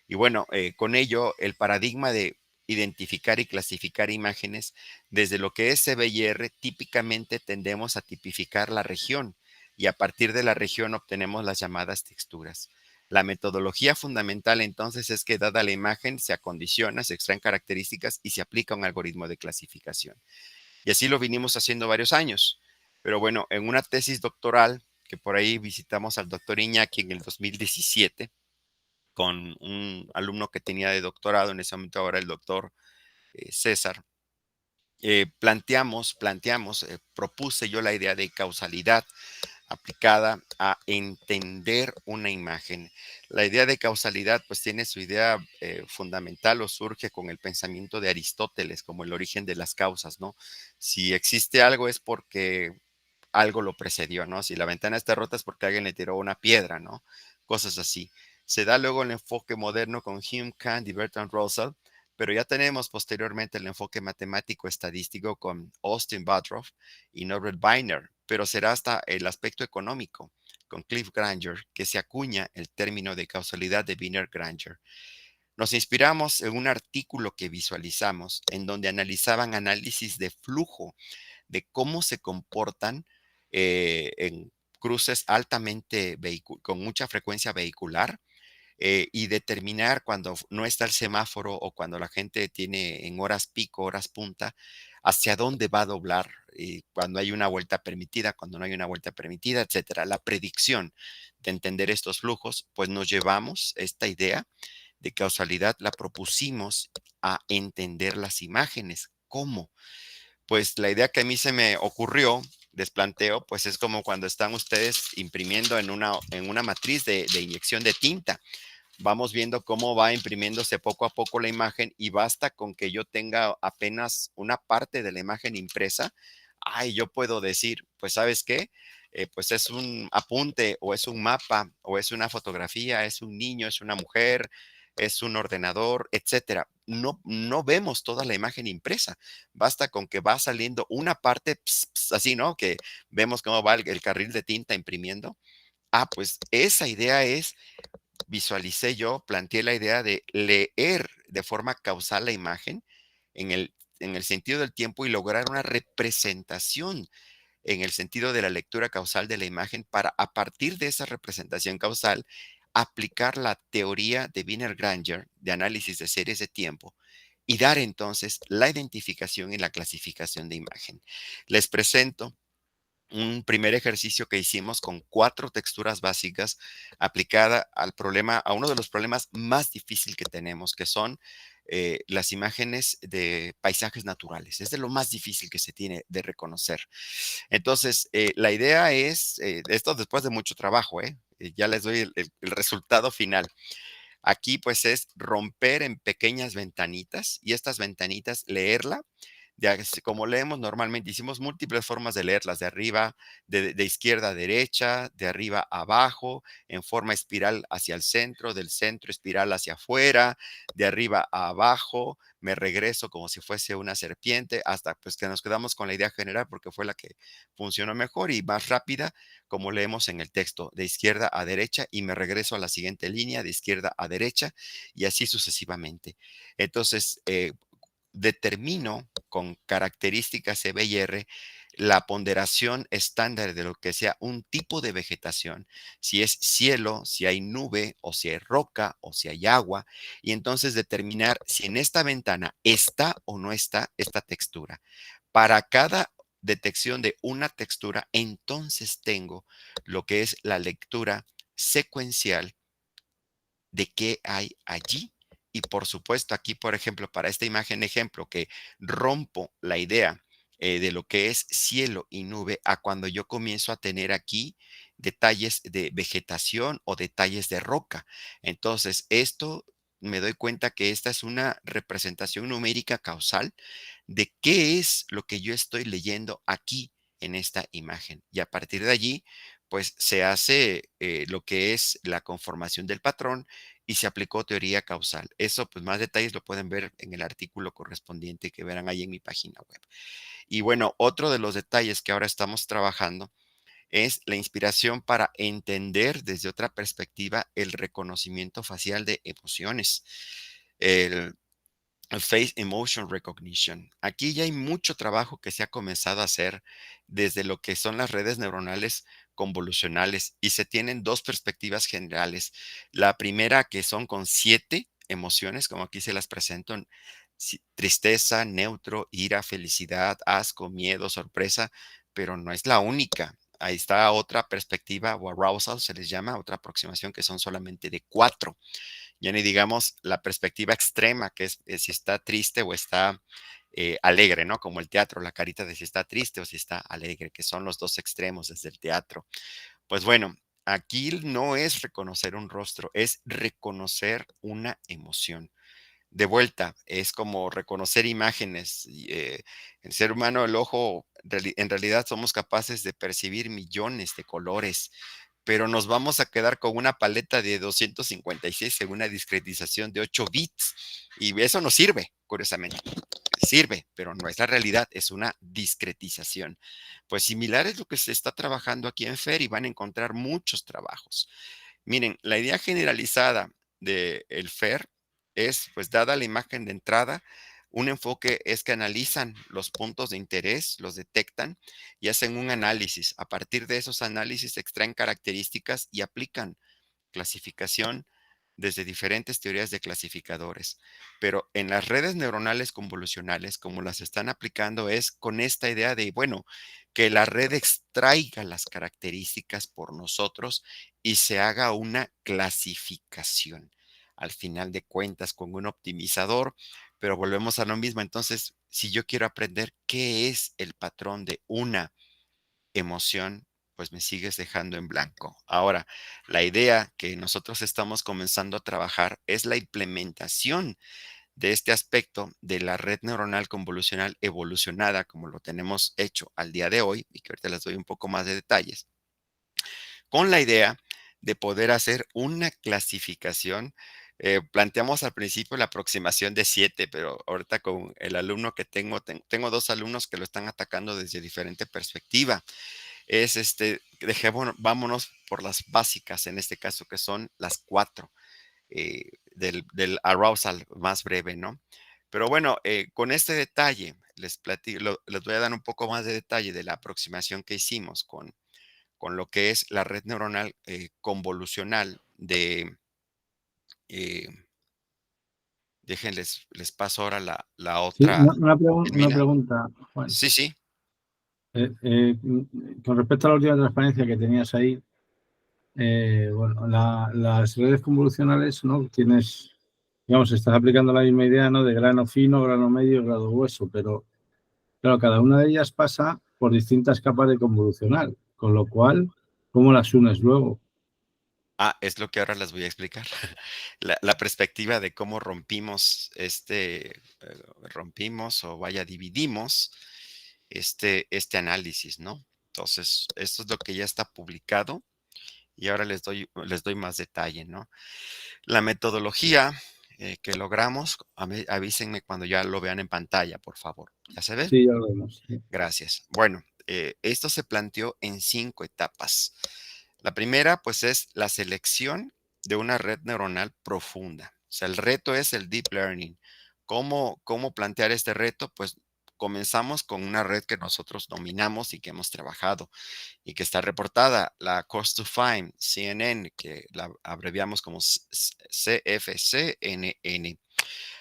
Y bueno, con ello, el paradigma de identificar y clasificar imágenes, desde lo que es CBIR, típicamente tendemos a tipificar la región y a partir de la región obtenemos las llamadas texturas. La metodología fundamental entonces es que dada la imagen se acondiciona, se extraen características y se aplica un algoritmo de clasificación. Y así lo vinimos haciendo varios años. Pero bueno, en una tesis doctoral, que por ahí visitamos al doctor Iñaki en el 2017, con un alumno que tenía de doctorado, en ese momento ahora el doctor César, propuse yo la idea de causalidad aplicada a entender una imagen. La idea de causalidad pues tiene su idea fundamental o surge con el pensamiento de Aristóteles como el origen de las causas, ¿no? Si existe algo es porque algo lo precedió, ¿no? Si la ventana está rota es porque alguien le tiró una piedra, ¿no? Cosas así. Se da luego el enfoque moderno con Hume, Kant y Bertrand Russell, pero ya tenemos posteriormente el enfoque matemático estadístico con Austin Butterworth y Norbert Wiener, pero será hasta el aspecto económico con Cliff Granger que se acuña el término de causalidad de Wiener-Granger. Nos inspiramos en un artículo que visualizamos en donde analizaban análisis de flujo de cómo se comportan en cruces altamente con mucha frecuencia vehicular y determinar cuando no está el semáforo o cuando la gente tiene en horas pico, horas punta, hacia dónde va a doblar, cuando hay una vuelta permitida, cuando no hay una vuelta permitida, etcétera. La predicción de entender estos flujos, pues nos llevamos esta idea de causalidad, la propusimos a entender las imágenes. ¿Cómo? Pues la idea que a mí se me ocurrió, les planteo, pues es como cuando están ustedes imprimiendo en una matriz de inyección de tinta. Vamos viendo cómo va imprimiéndose poco a poco la imagen y basta con que yo tenga apenas una parte de la imagen impresa. Ay, yo puedo decir, pues ¿sabes qué? Pues es un apunte o es un mapa o es una fotografía, es un niño, es una mujer, es un ordenador, etcétera. No vemos toda la imagen impresa. Basta con que va saliendo una parte, así, ¿no? Que vemos cómo va el carril de tinta imprimiendo. Ah, pues esa idea es visualicé yo, planteé la idea de leer de forma causal la imagen en el sentido del tiempo y lograr una representación en el sentido de la lectura causal de la imagen para, a partir de esa representación causal, aplicar la teoría de Wiener-Granger de análisis de series de tiempo y dar entonces la identificación y la clasificación de imagen. Les presento un primer ejercicio que hicimos con 4 texturas básicas aplicada al problema, a uno de los problemas más difíciles que tenemos, que son las imágenes de paisajes naturales. Es de lo más difícil que se tiene de reconocer. Entonces, la idea es, esto después de mucho trabajo, ya les doy el resultado final. Aquí pues es romper en pequeñas ventanitas y estas ventanitas leerla ya como leemos normalmente, hicimos múltiples formas de leerlas, de arriba, de izquierda a derecha, de arriba a abajo, en forma espiral hacia el centro, del centro espiral hacia afuera, de arriba a abajo, me regreso como si fuese una serpiente, hasta pues que nos quedamos con la idea general porque fue la que funcionó mejor y más rápida, como leemos en el texto, de izquierda a derecha y me regreso a la siguiente línea, de izquierda a derecha y así sucesivamente. Entonces, determino con características EBR la ponderación estándar de lo que sea un tipo de vegetación, si es cielo, si hay nube o si hay roca o si hay agua, y entonces determinar si en esta ventana está o no está esta textura. Para cada detección de una textura, entonces tengo lo que es la lectura secuencial de qué hay allí. Y por supuesto, aquí, por ejemplo, para esta imagen ejemplo, que rompo la idea de lo que es cielo y nube a cuando yo comienzo a tener aquí detalles de vegetación o detalles de roca. Entonces, esto me doy cuenta que esta es una representación numérica causal de qué es lo que yo estoy leyendo aquí en esta imagen. Y a partir de allí, pues se hace lo que es la conformación del patrón y se aplicó teoría causal. Eso, pues más detalles lo pueden ver en el artículo correspondiente que verán ahí en mi página web. Y bueno, otro de los detalles que ahora estamos trabajando es la inspiración para entender desde otra perspectiva el reconocimiento facial de emociones. El Face Emotion Recognition. Aquí ya hay mucho trabajo que se ha comenzado a hacer desde lo que son las redes neuronales convolucionales y se tienen dos perspectivas generales. La primera que son con 7 emociones, como aquí se las presento, tristeza, neutro, ira, felicidad, asco, miedo, sorpresa, pero no es la única. Ahí está otra perspectiva o arousal, se les llama, otra aproximación que son solamente de 4. Ya ni digamos la perspectiva extrema, que es si está triste o está alegre, ¿no? Como el teatro, la carita de si está triste o si está alegre, que son los dos extremos desde el teatro. Pues bueno, aquí no es reconocer un rostro, es reconocer una emoción. De vuelta, es como reconocer imágenes. El ser humano, el ojo, en realidad somos capaces de percibir millones de colores, pero nos vamos a quedar con una paleta de 256 según una discretización de 8 bits. Y eso no sirve, curiosamente. Sirve, pero no es la realidad, es una discretización. Pues similar es lo que se está trabajando aquí en FAIR y van a encontrar muchos trabajos. Miren, la idea generalizada del FAIR es, pues dada la imagen de entrada, un enfoque es que analizan los puntos de interés, los detectan y hacen un análisis. A partir de esos análisis extraen características y aplican clasificación desde diferentes teorías de clasificadores. Pero en las redes neuronales convolucionales, como las están aplicando, es con esta idea de, bueno, que la red extraiga las características por nosotros y se haga una clasificación. Al final de cuentas, con un optimizador, pero volvemos a lo mismo. Entonces, si yo quiero aprender qué es el patrón de una emoción, pues me sigues dejando en blanco. Ahora, la idea que nosotros estamos comenzando a trabajar es la implementación de este aspecto de la red neuronal convolucional evolucionada, como lo tenemos hecho al día de hoy, y que ahorita les doy un poco más de detalles, con la idea de poder hacer una clasificación. Planteamos al principio la aproximación de 7, pero ahorita con el alumno que tengo dos alumnos que lo están atacando desde diferente perspectiva. Es vámonos por las básicas, en este caso, que son las 4 del arousal más breve, ¿no? Pero bueno, con este detalle, les voy a dar un poco más de detalle de la aproximación que hicimos con lo que es la red neuronal convolucional de, eh, les paso ahora la Sí, otra una termina. pregunta, Juan. Sí, sí. Con respecto a la última transparencia que tenías ahí, bueno, las redes convolucionales, ¿no? Tienes, digamos, estás aplicando la misma idea, ¿no? De grano fino, grano medio, grano grueso, pero claro, cada una de ellas pasa por distintas capas de convolucional, con lo cual, ¿cómo las unes luego? Es lo que ahora les voy a explicar. La perspectiva de cómo rompimos o vaya, dividimos este análisis, ¿no? Entonces, esto es lo que ya está publicado y ahora les doy más detalle, ¿no? La metodología que logramos, avísenme cuando ya lo vean en pantalla, por favor. ¿Ya se ve? Sí, ya lo vemos. Sí. Gracias. Bueno, esto se planteó en 5 etapas. La primera, pues, es la selección de una red neuronal profunda. O sea, el reto es el deep learning. ¿Cómo plantear este reto? Pues comenzamos con una red que nosotros dominamos y que hemos trabajado y que está reportada, la Cost to Find, CNN, que la abreviamos como CFCNN.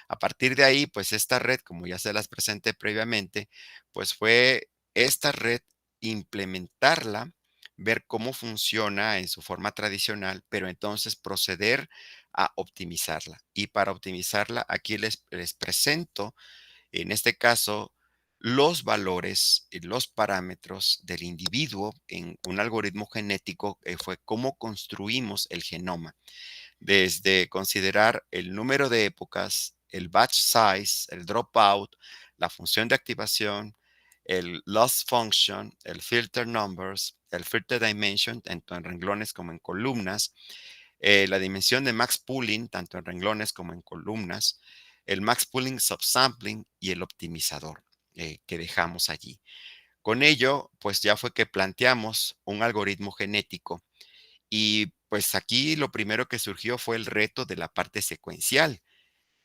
A partir de ahí, pues esta red, como ya se las presenté previamente, pues fue esta red implementarla, ver cómo funciona en su forma tradicional, pero entonces proceder a optimizarla. Y para optimizarla, aquí les presento, en este caso, los valores y los parámetros del individuo en un algoritmo genético, fue cómo construimos el genoma desde considerar el número de épocas, el batch size, el dropout, la función de activación, el loss function, el filter numbers, el filter dimension, tanto en renglones como en columnas, la dimensión de max pooling, tanto en renglones como en columnas, el max pooling subsampling y el optimizador que dejamos allí. Con ello, pues ya fue que planteamos un algoritmo genético y pues aquí lo primero que surgió fue el reto de la parte secuencial,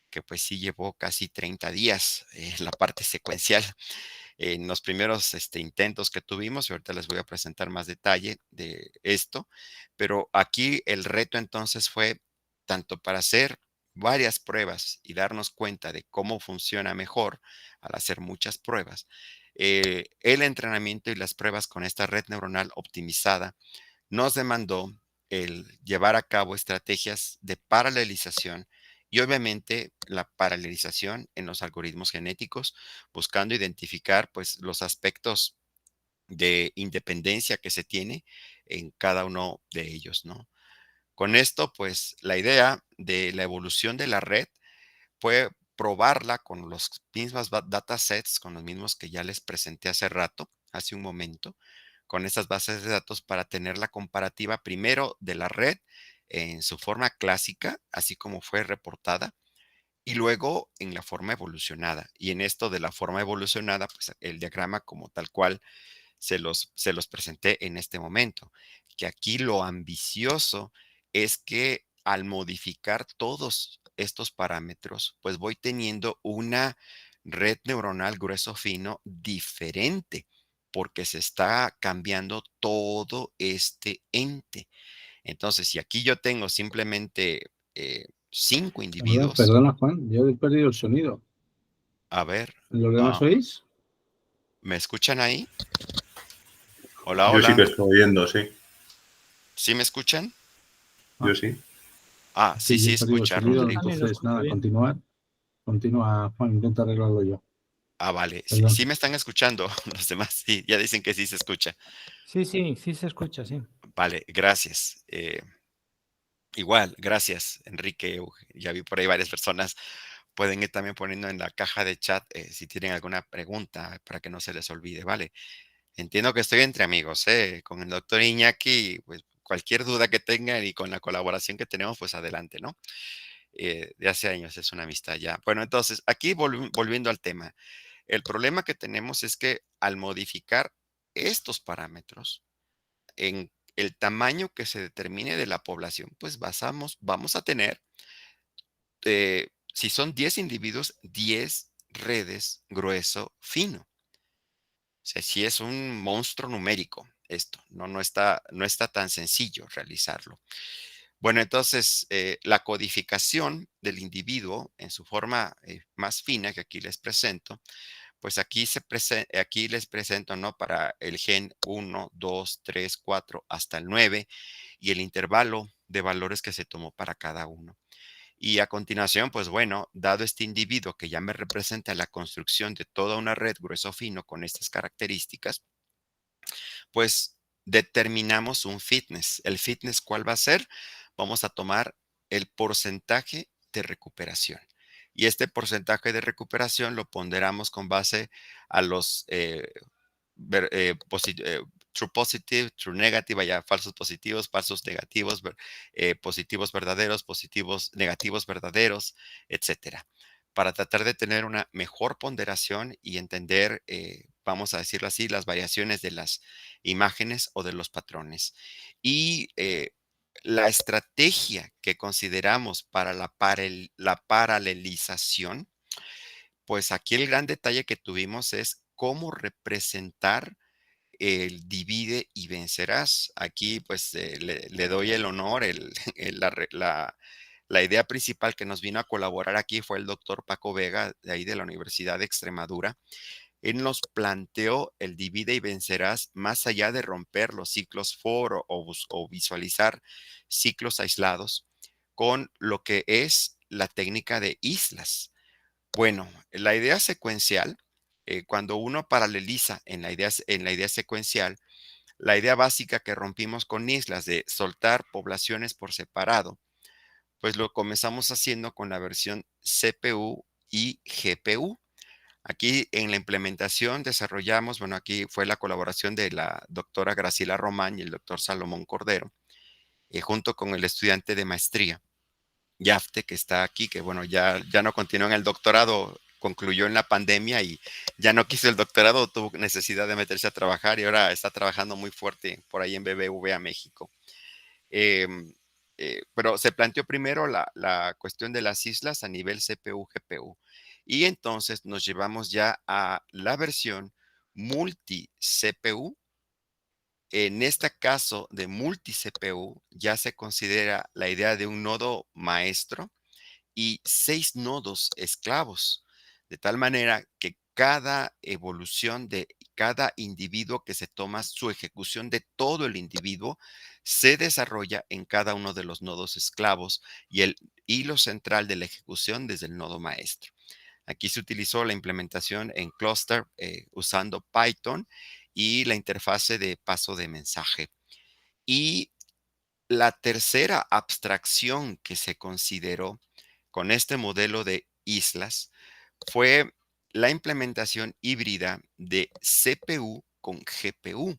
que pues sí llevó casi 30 días la parte secuencial en los primeros intentos que tuvimos, y ahorita les voy a presentar más detalle de esto, pero aquí el reto entonces fue tanto para hacer varias pruebas y darnos cuenta de cómo funciona mejor al hacer muchas pruebas, el entrenamiento y las pruebas con esta red neuronal optimizada nos demandó el llevar a cabo estrategias de paralelización y obviamente la paralelización en los algoritmos genéticos, buscando identificar pues los aspectos de independencia que se tiene en cada uno de ellos, ¿no? Con esto, pues la idea de la evolución de la red fue probarla con los mismos datasets, con los mismos que ya les presenté hace rato, hace un momento, con estas bases de datos para tener la comparativa primero de la red en su forma clásica, así como fue reportada, y luego en la forma evolucionada. Y en esto de la forma evolucionada, pues el diagrama como tal cual se los presenté en este momento, que aquí lo ambicioso es que al modificar todos estos parámetros, pues voy teniendo una red neuronal grueso fino diferente, porque se está cambiando todo este ente. Entonces, si aquí yo tengo simplemente 5 individuos, Perdona, Juan, yo he perdido el sonido. a ver, ¿Lo demás ah, oís? ¿me escuchan ahí? Hola, Yo sí hola. que estoy oyendo, sí. ¿Sí me escuchan? Yo Ah, sí. Ah, sí, sí, yo sí he perdido el escucha, sonido, Yo Rodrigo. también lo entonces escucho nada, bien. continuar. Continúa, Juan, intenta arreglarlo yo. Ah, vale. Sí, Perdón. sí me están escuchando los demás. Sí, ya dicen que sí se escucha. Sí, sí, sí se escucha, sí. Vale, gracias. Igual, gracias, Enrique. Ya vi por ahí varias personas. Pueden ir también poniendo en la caja de chat si tienen alguna pregunta para que no se les olvide, ¿vale? Entiendo que estoy entre amigos, ¿eh? Con el doctor Iñaki, pues cualquier duda que tengan y con la colaboración que tenemos, pues adelante, ¿no? De hace años es una amistad ya. Bueno, entonces, aquí volviendo al tema. El problema que tenemos es que al modificar estos parámetros en el tamaño que se determine de la población, pues vamos a tener, si son 10 individuos, 10 redes grueso fino. O sea, sí es un monstruo numérico esto, no está tan sencillo realizarlo. Bueno, entonces la codificación del individuo en su forma más fina que aquí les presento, pues aquí les presento, ¿no? Para el gen 1, 2, 3, 4 hasta el 9 y el intervalo de valores que se tomó para cada uno. Y a continuación, pues bueno, dado este individuo que ya me representa la construcción de toda una red grueso fino con estas características, pues determinamos un fitness. ¿El fitness cuál va a ser? Vamos a tomar el porcentaje de recuperación. Y este porcentaje de recuperación lo ponderamos con base a los true positive, true negative, vaya, falsos positivos, falsos negativos, positivos verdaderos, positivos negativos verdaderos, etcétera. Para tratar de tener una mejor ponderación y entender, vamos a decirlo así, las variaciones de las imágenes o de los patrones. Y la estrategia que consideramos para la paralelización, pues aquí el gran detalle que tuvimos es cómo representar el divide y vencerás. Aquí pues le doy el honor, la idea principal que nos vino a colaborar aquí fue el doctor Paco Vega, de ahí de la Universidad de Extremadura. Él nos planteó el divide y vencerás más allá de romper los ciclos for o visualizar ciclos aislados con lo que es la técnica de islas. Bueno, la idea secuencial, cuando uno paraleliza en la idea secuencial, la idea básica que rompimos con islas de soltar poblaciones por separado, pues lo comenzamos haciendo con la versión CPU y GPU. Aquí en la implementación desarrollamos, bueno, aquí fue la colaboración de la doctora Graciela Román y el doctor Salomón Cordero, junto con el estudiante de maestría, Yafte, que está aquí, que bueno, ya no continuó en el doctorado, concluyó en la pandemia y ya no quiso el doctorado, tuvo necesidad de meterse a trabajar y ahora está trabajando muy fuerte por ahí en BBVA México. Pero se planteó primero la cuestión de las islas a nivel CPU-GPU y entonces nos llevamos ya a la versión multi-CPU. En este caso de multi-CPU ya se considera la idea de un nodo maestro y 6 nodos esclavos, de tal manera que cada evolución de cada individuo que se toma, su ejecución de todo el individuo se desarrolla en cada uno de los nodos esclavos y el hilo central de la ejecución desde el nodo maestro. Aquí se utilizó la implementación en Cluster usando Python y la interfase de paso de mensaje. Y la tercera abstracción que se consideró con este modelo de islas fue la implementación híbrida de CPU con GPU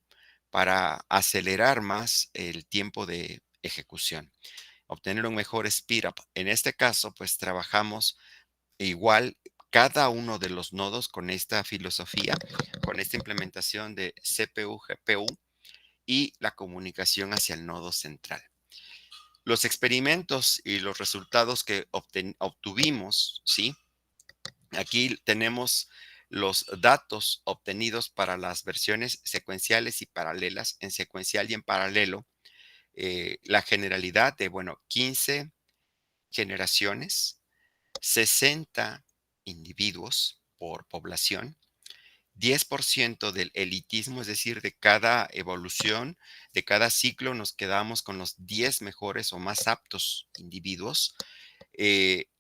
para acelerar más el tiempo de ejecución, obtener un mejor speed up. En este caso, pues trabajamos igual cada uno de los nodos con esta filosofía, con esta implementación de CPU, GPU y la comunicación hacia el nodo central. Los experimentos y los resultados que obtuvimos, ¿sí? Aquí tenemos los datos obtenidos para las versiones secuenciales y paralelas. En secuencial y en paralelo, la generalidad de, 15 generaciones, 60 individuos por población, 10% del elitismo, es decir, de cada evolución, de cada ciclo, nos quedamos con los 10 mejores o más aptos individuos,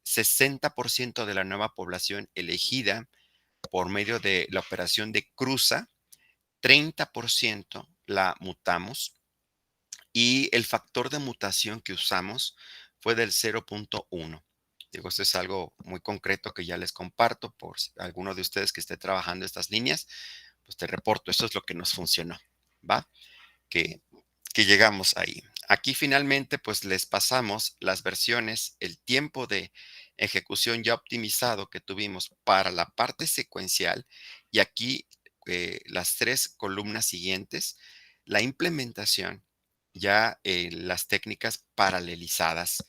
60% de la nueva población elegida por medio de la operación de cruza, 30% la mutamos y el factor de mutación que usamos fue del 0.1. Digo, esto es algo muy concreto que ya les comparto por si alguno de ustedes que esté trabajando estas líneas, pues te reporto, esto es lo que nos funcionó, ¿va? Que llegamos ahí. Aquí finalmente pues les pasamos las versiones, el tiempo de ejecución ya optimizado que tuvimos para la parte secuencial y aquí las 3 columnas siguientes, la implementación ya las técnicas paralelizadas.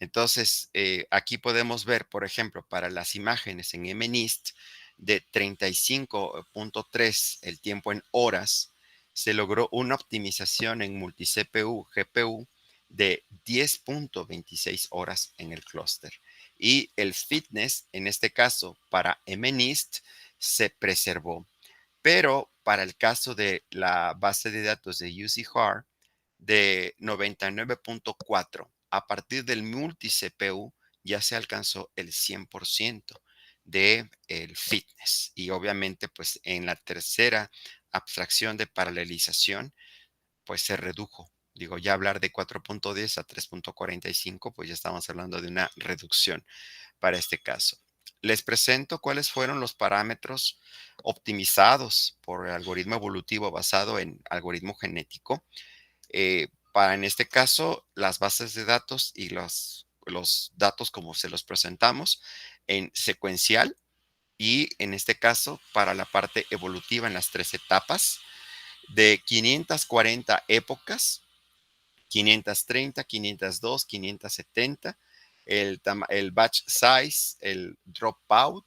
Entonces, aquí podemos ver, por ejemplo, para las imágenes en MNIST de 35.3 el tiempo en horas, se logró una optimización en multi-CPU, GPU de 10.26 horas en el clúster. Y el fitness, en este caso, para MNIST, se preservó. Pero para el caso de la base de datos de UCHAR, de 99.4, a partir del multi-CPU ya se alcanzó el 100% del fitness. Y obviamente, pues en la tercera abstracción de paralelización, pues se redujo. Digo, ya hablar de 4.10 a 3.45, pues ya estamos hablando de una reducción para este caso. Les presento cuáles fueron los parámetros optimizados por el algoritmo evolutivo basado en algoritmo genético. Para en este caso, las bases de datos y los datos como se los presentamos en secuencial y en este caso para la parte evolutiva en las 3 etapas de 540 épocas, 530, 502, 570, el batch size, el dropout,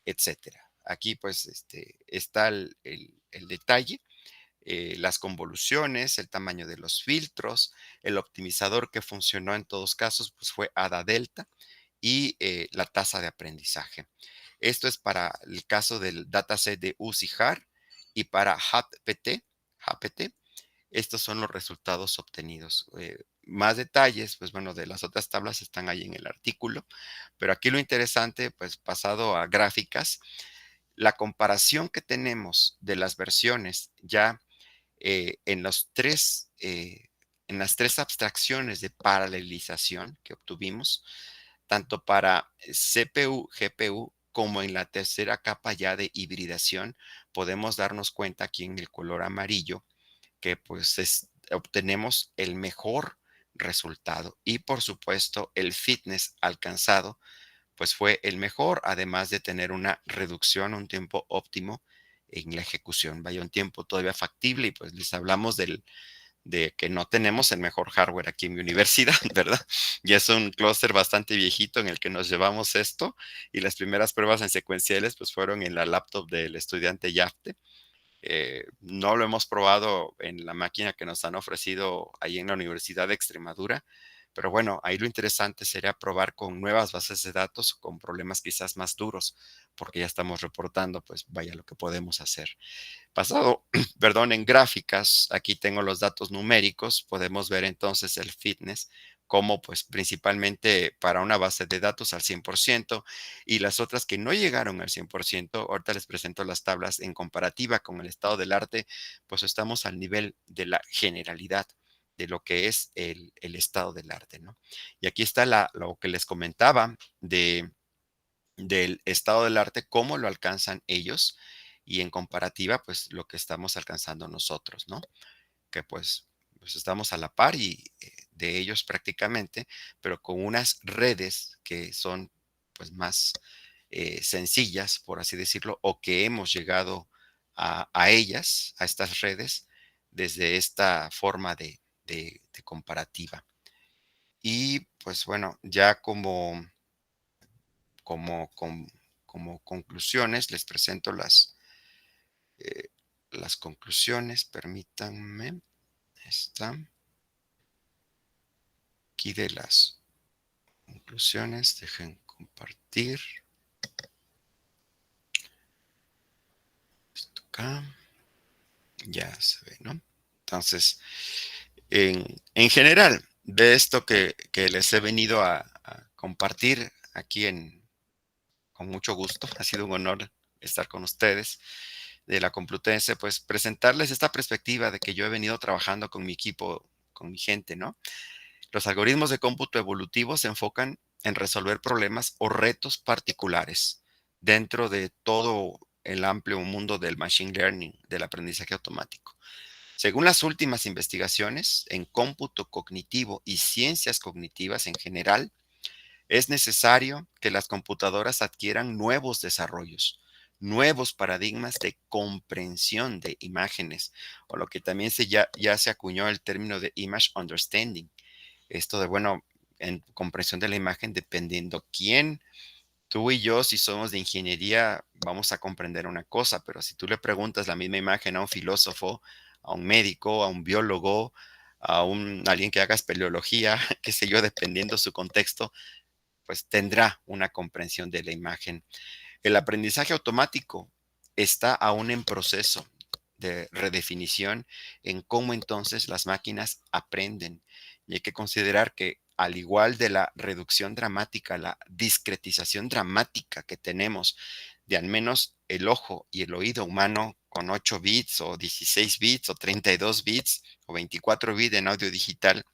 etcétera. Aquí pues está el detalle. Las convoluciones, el tamaño de los filtros, el optimizador que funcionó en todos casos, pues fue ADA delta y la tasa de aprendizaje. Esto es para el caso del dataset de UCHAR y para HAPT, estos son los resultados obtenidos. Más detalles, pues bueno, de las otras tablas están ahí en el artículo, pero aquí lo interesante, pues pasado a gráficas, la comparación que tenemos de las versiones ya en las tres abstracciones de paralelización que obtuvimos, tanto para CPU, GPU, como en la tercera capa ya de hibridación, podemos darnos cuenta aquí en el color amarillo que pues obtenemos el mejor resultado y por supuesto el fitness alcanzado pues fue el mejor, además de tener una reducción, un tiempo óptimo en la ejecución. Vaya, un tiempo todavía factible y pues les hablamos de que no tenemos el mejor hardware aquí en mi universidad, ¿verdad? Y es un clúster bastante viejito en el que nos llevamos esto y las primeras pruebas en secuenciales pues fueron en la laptop del estudiante Yafte. No lo hemos probado en la máquina que nos han ofrecido ahí en la Universidad de Extremadura, Pero bueno, ahí lo interesante sería probar con nuevas bases de datos, con problemas quizás más duros, porque ya estamos reportando, pues vaya lo que podemos hacer. Pasado, perdón, en gráficas, aquí tengo los datos numéricos, podemos ver entonces el fitness como pues principalmente para una base de datos al 100% y las otras que no llegaron al 100%, ahorita les presento las tablas en comparativa con el estado del arte, pues estamos al nivel de la generalidad de lo que es el estado del arte, ¿no? Y aquí está lo que les comentaba del estado del arte, cómo lo alcanzan ellos y en comparativa, pues lo que estamos alcanzando nosotros, ¿no? Que pues estamos a la par y de ellos prácticamente, pero con unas redes que son pues más sencillas, por así decirlo, o que hemos llegado a ellas, a estas redes, desde esta forma de comparativa. Y pues bueno, ya como, com- como conclusiones, les presento eh, las conclusiones, permítanme, está aquí de las conclusiones, dejen compartir esto acá, ya se ve, ¿no? Entonces, en general, de esto que les he venido a compartir aquí con mucho gusto, ha sido un honor estar con ustedes de la Complutense, pues presentarles esta perspectiva de que yo he venido trabajando con mi equipo, con mi gente, ¿no? Los algoritmos de cómputo evolutivo se enfocan en resolver problemas o retos particulares dentro de todo el amplio mundo del machine learning, del aprendizaje automático. Según las últimas investigaciones en cómputo cognitivo y ciencias cognitivas en general, es necesario que las computadoras adquieran nuevos desarrollos, nuevos paradigmas de comprensión de imágenes, o lo que también ya se acuñó el término de image understanding. Esto de, bueno, en comprensión de la imagen, dependiendo quién, tú y yo, si somos de ingeniería, vamos a comprender una cosa, pero si tú le preguntas la misma imagen a un filósofo, a un médico, a un biólogo, alguien que haga espeleología, qué sé yo, dependiendo su contexto, pues tendrá una comprensión de la imagen. El aprendizaje automático está aún en proceso de redefinición en cómo entonces las máquinas aprenden. Y hay que considerar que al igual de la reducción dramática, la discretización dramática que tenemos de al menos el ojo y el oído humano con 8 bits o 16 bits o 32 bits o 24 bits en audio digital,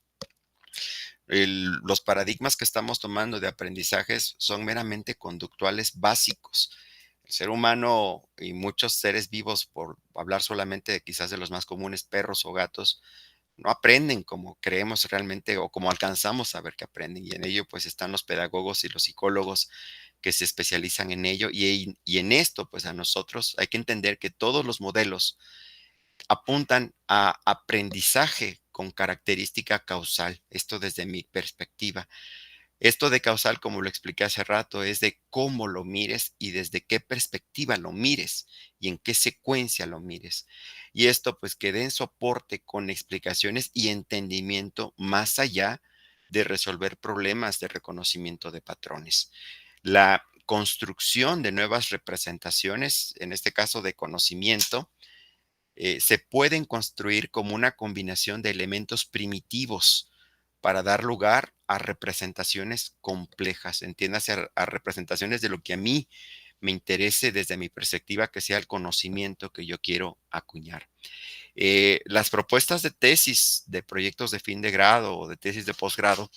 los paradigmas que estamos tomando de aprendizajes son meramente conductuales básicos. El ser humano y muchos seres vivos, por hablar solamente quizás de los más comunes, perros o gatos, no aprenden como creemos realmente o como alcanzamos a ver que aprenden. Y en ello pues están los pedagogos y los psicólogos que se especializan en ello. Y en esto pues a nosotros hay que entender que todos los modelos apuntan a aprendizaje con característica causal. Esto desde mi perspectiva. Esto de causal, como lo expliqué hace rato, es de cómo lo mires y desde qué perspectiva lo mires y en qué secuencia lo mires. Y esto pues que den soporte con explicaciones y entendimiento más allá de resolver problemas de reconocimiento de patrones. La construcción de nuevas representaciones, en este caso de conocimiento, se pueden construir como una combinación de elementos primitivos para dar lugar a representaciones complejas, entiéndase a representaciones de lo que a mí me interese desde mi perspectiva, que sea el conocimiento que yo quiero acuñar. Las propuestas de tesis, de proyectos de fin de grado o de tesis de posgrado,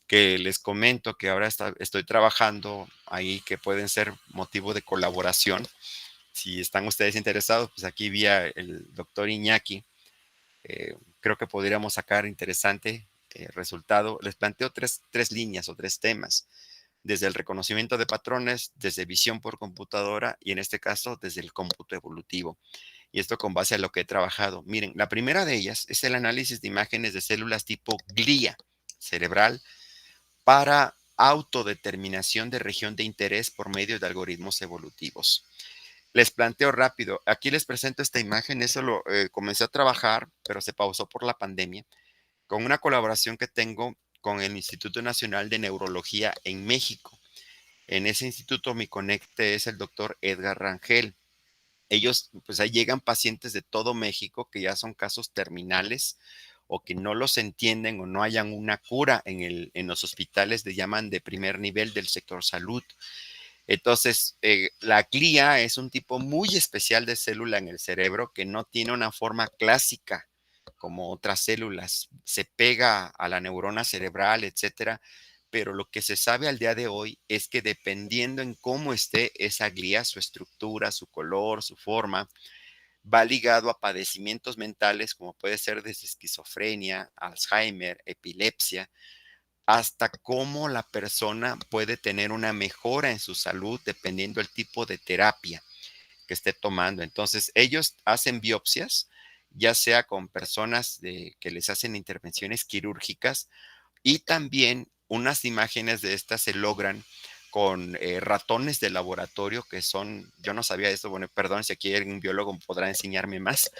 que les comento que ahora estoy trabajando ahí, que pueden ser motivo de colaboración. Si están ustedes interesados, pues aquí vía el doctor Iñaki, creo que podríamos sacar interesante resultado. Les planteo tres líneas o tres temas, desde el reconocimiento de patrones, desde visión por computadora y en este caso desde el cómputo evolutivo. Y esto con base a lo que he trabajado. Miren, la primera de ellas es el análisis de imágenes de células tipo glía cerebral para autodeterminación de región de interés por medio de algoritmos evolutivos. Les planteo rápido, aquí les presento esta imagen, eso lo comencé a trabajar, pero se pausó por la pandemia, con una colaboración que tengo con el Instituto Nacional de Neurología en México. En ese instituto mi conecte es el doctor Edgar Rangel. Ellos, pues ahí llegan pacientes de todo México que ya son casos terminales o que no los entienden o no hayan una cura en los hospitales, le llaman de primer nivel del sector salud. Entonces, la glía es un tipo muy especial de célula en el cerebro que no tiene una forma clásica como otras células. Se pega a la neurona cerebral, etcétera. Pero lo que se sabe al día de hoy es que dependiendo en cómo esté esa glía, su estructura, su color, su forma, va ligado a padecimientos mentales como puede ser desde esquizofrenia, Alzheimer, epilepsia, hasta cómo la persona puede tener una mejora en su salud dependiendo del tipo de terapia que esté tomando. Entonces, ellos hacen biopsias, ya sea con personas que les hacen intervenciones quirúrgicas y también unas imágenes de estas se logran con ratones de laboratorio que son, yo no sabía esto, bueno, perdón si aquí hay algún biólogo podrá enseñarme más,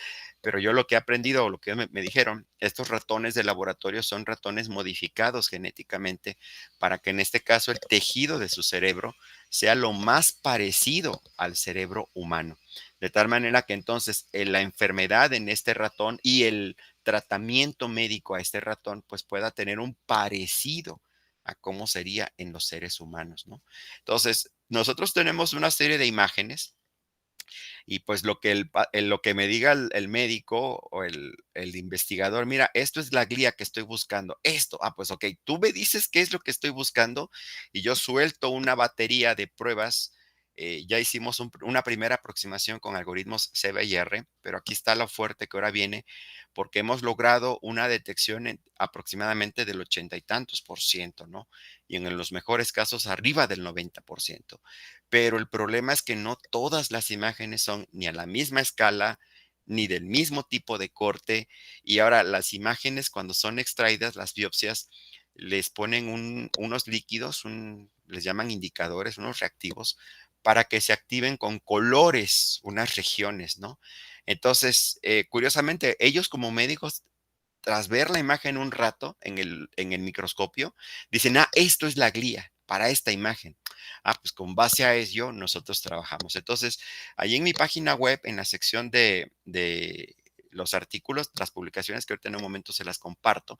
pero yo lo que he aprendido o lo que me dijeron, estos ratones de laboratorio son ratones modificados genéticamente para que en este caso el tejido de su cerebro sea lo más parecido al cerebro humano. De tal manera que entonces la enfermedad en este ratón y el tratamiento médico a este ratón pues pueda tener un parecido a cómo sería en los seres humanos, ¿no? Entonces, nosotros tenemos una serie de imágenes y pues lo que me diga el médico o el investigador, mira, esto es la glía que estoy buscando, esto, pues ok, tú me dices qué es lo que estoy buscando y yo suelto una batería de pruebas. Ya hicimos una primera aproximación con algoritmos CBR, pero aquí está lo fuerte que ahora viene, porque hemos logrado una detección aproximadamente del 80 y tantos por ciento, ¿no? Y en los mejores casos arriba del 90%. Pero el problema es que no todas las imágenes son ni a la misma escala, ni del mismo tipo de corte. Y ahora las imágenes cuando son extraídas, las biopsias, les ponen unos líquidos, les llaman indicadores, unos reactivos, para que se activen con colores unas regiones, ¿no? Entonces, curiosamente, ellos como médicos, tras ver la imagen un rato en el microscopio, dicen, esto es la glía para esta imagen. Pues con base a ello nosotros trabajamos. Entonces, ahí en mi página web, en la sección de los artículos, las publicaciones que ahorita en un momento se las comparto,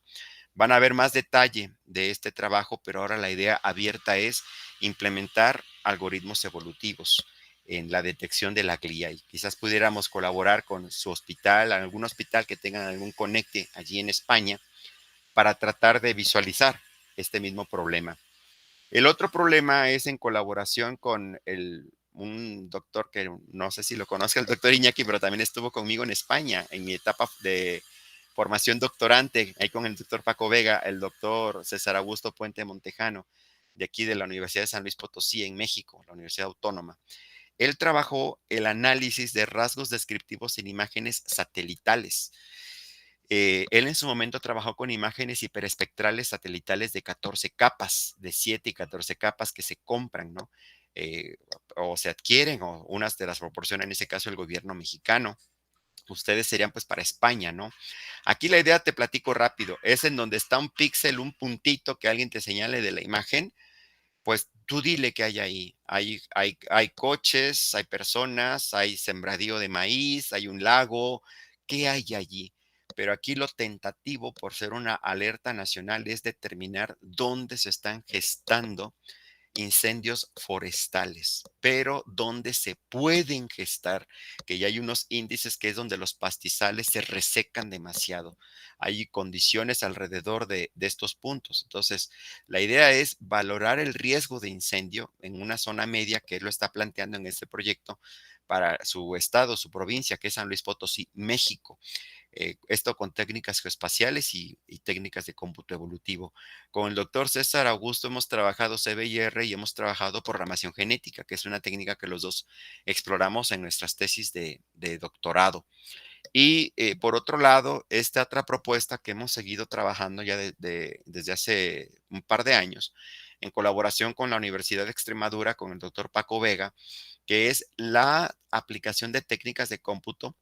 van a ver más detalle de este trabajo, pero ahora la idea abierta es implementar algoritmos evolutivos en la detección de la glía y quizás pudiéramos colaborar con su hospital, algún hospital que tengan algún conecte allí en España para tratar de visualizar este mismo problema. El otro problema es en colaboración con un doctor que no sé si lo conozca, el doctor Iñaki, pero también estuvo conmigo en España en mi etapa de formación doctorante, ahí con el doctor Paco Vega, el doctor César Augusto Puente Montejano, de aquí de la Universidad de San Luis Potosí, en México, la Universidad Autónoma. Él trabajó el análisis de rasgos descriptivos en imágenes satelitales. Él en su momento trabajó con imágenes hiperespectrales satelitales de 14 capas, de 7 y 14 capas que se compran, ¿no? O se adquieren, o unas de las proporciona en ese caso el gobierno mexicano. Ustedes serían pues para España, ¿no? Aquí la idea, te platico rápido, es en donde está un píxel, un puntito que alguien te señale de la imagen, pues tú dile que hay ahí. Hay coches, hay personas, hay sembradío de maíz, hay un lago. ¿Qué hay allí? Pero aquí lo tentativo, por ser una alerta nacional, es determinar dónde se están gestando incendios forestales, pero donde se pueden gestar, que ya hay unos índices que es donde los pastizales se resecan demasiado. Hay condiciones alrededor de estos puntos. Entonces, la idea es valorar el riesgo de incendio en una zona media que él lo está planteando en este proyecto para su estado, su provincia, que es San Luis Potosí, México. Esto con técnicas geoespaciales y técnicas de cómputo evolutivo. Con el doctor César Augusto hemos trabajado CBIR y hemos trabajado programación genética, que es una técnica que los dos exploramos en nuestras tesis de doctorado. Y por otro lado, esta otra propuesta que hemos seguido trabajando ya desde hace un par de años, en colaboración con la Universidad de Extremadura, con el doctor Paco Vega, que es la aplicación de técnicas de cómputo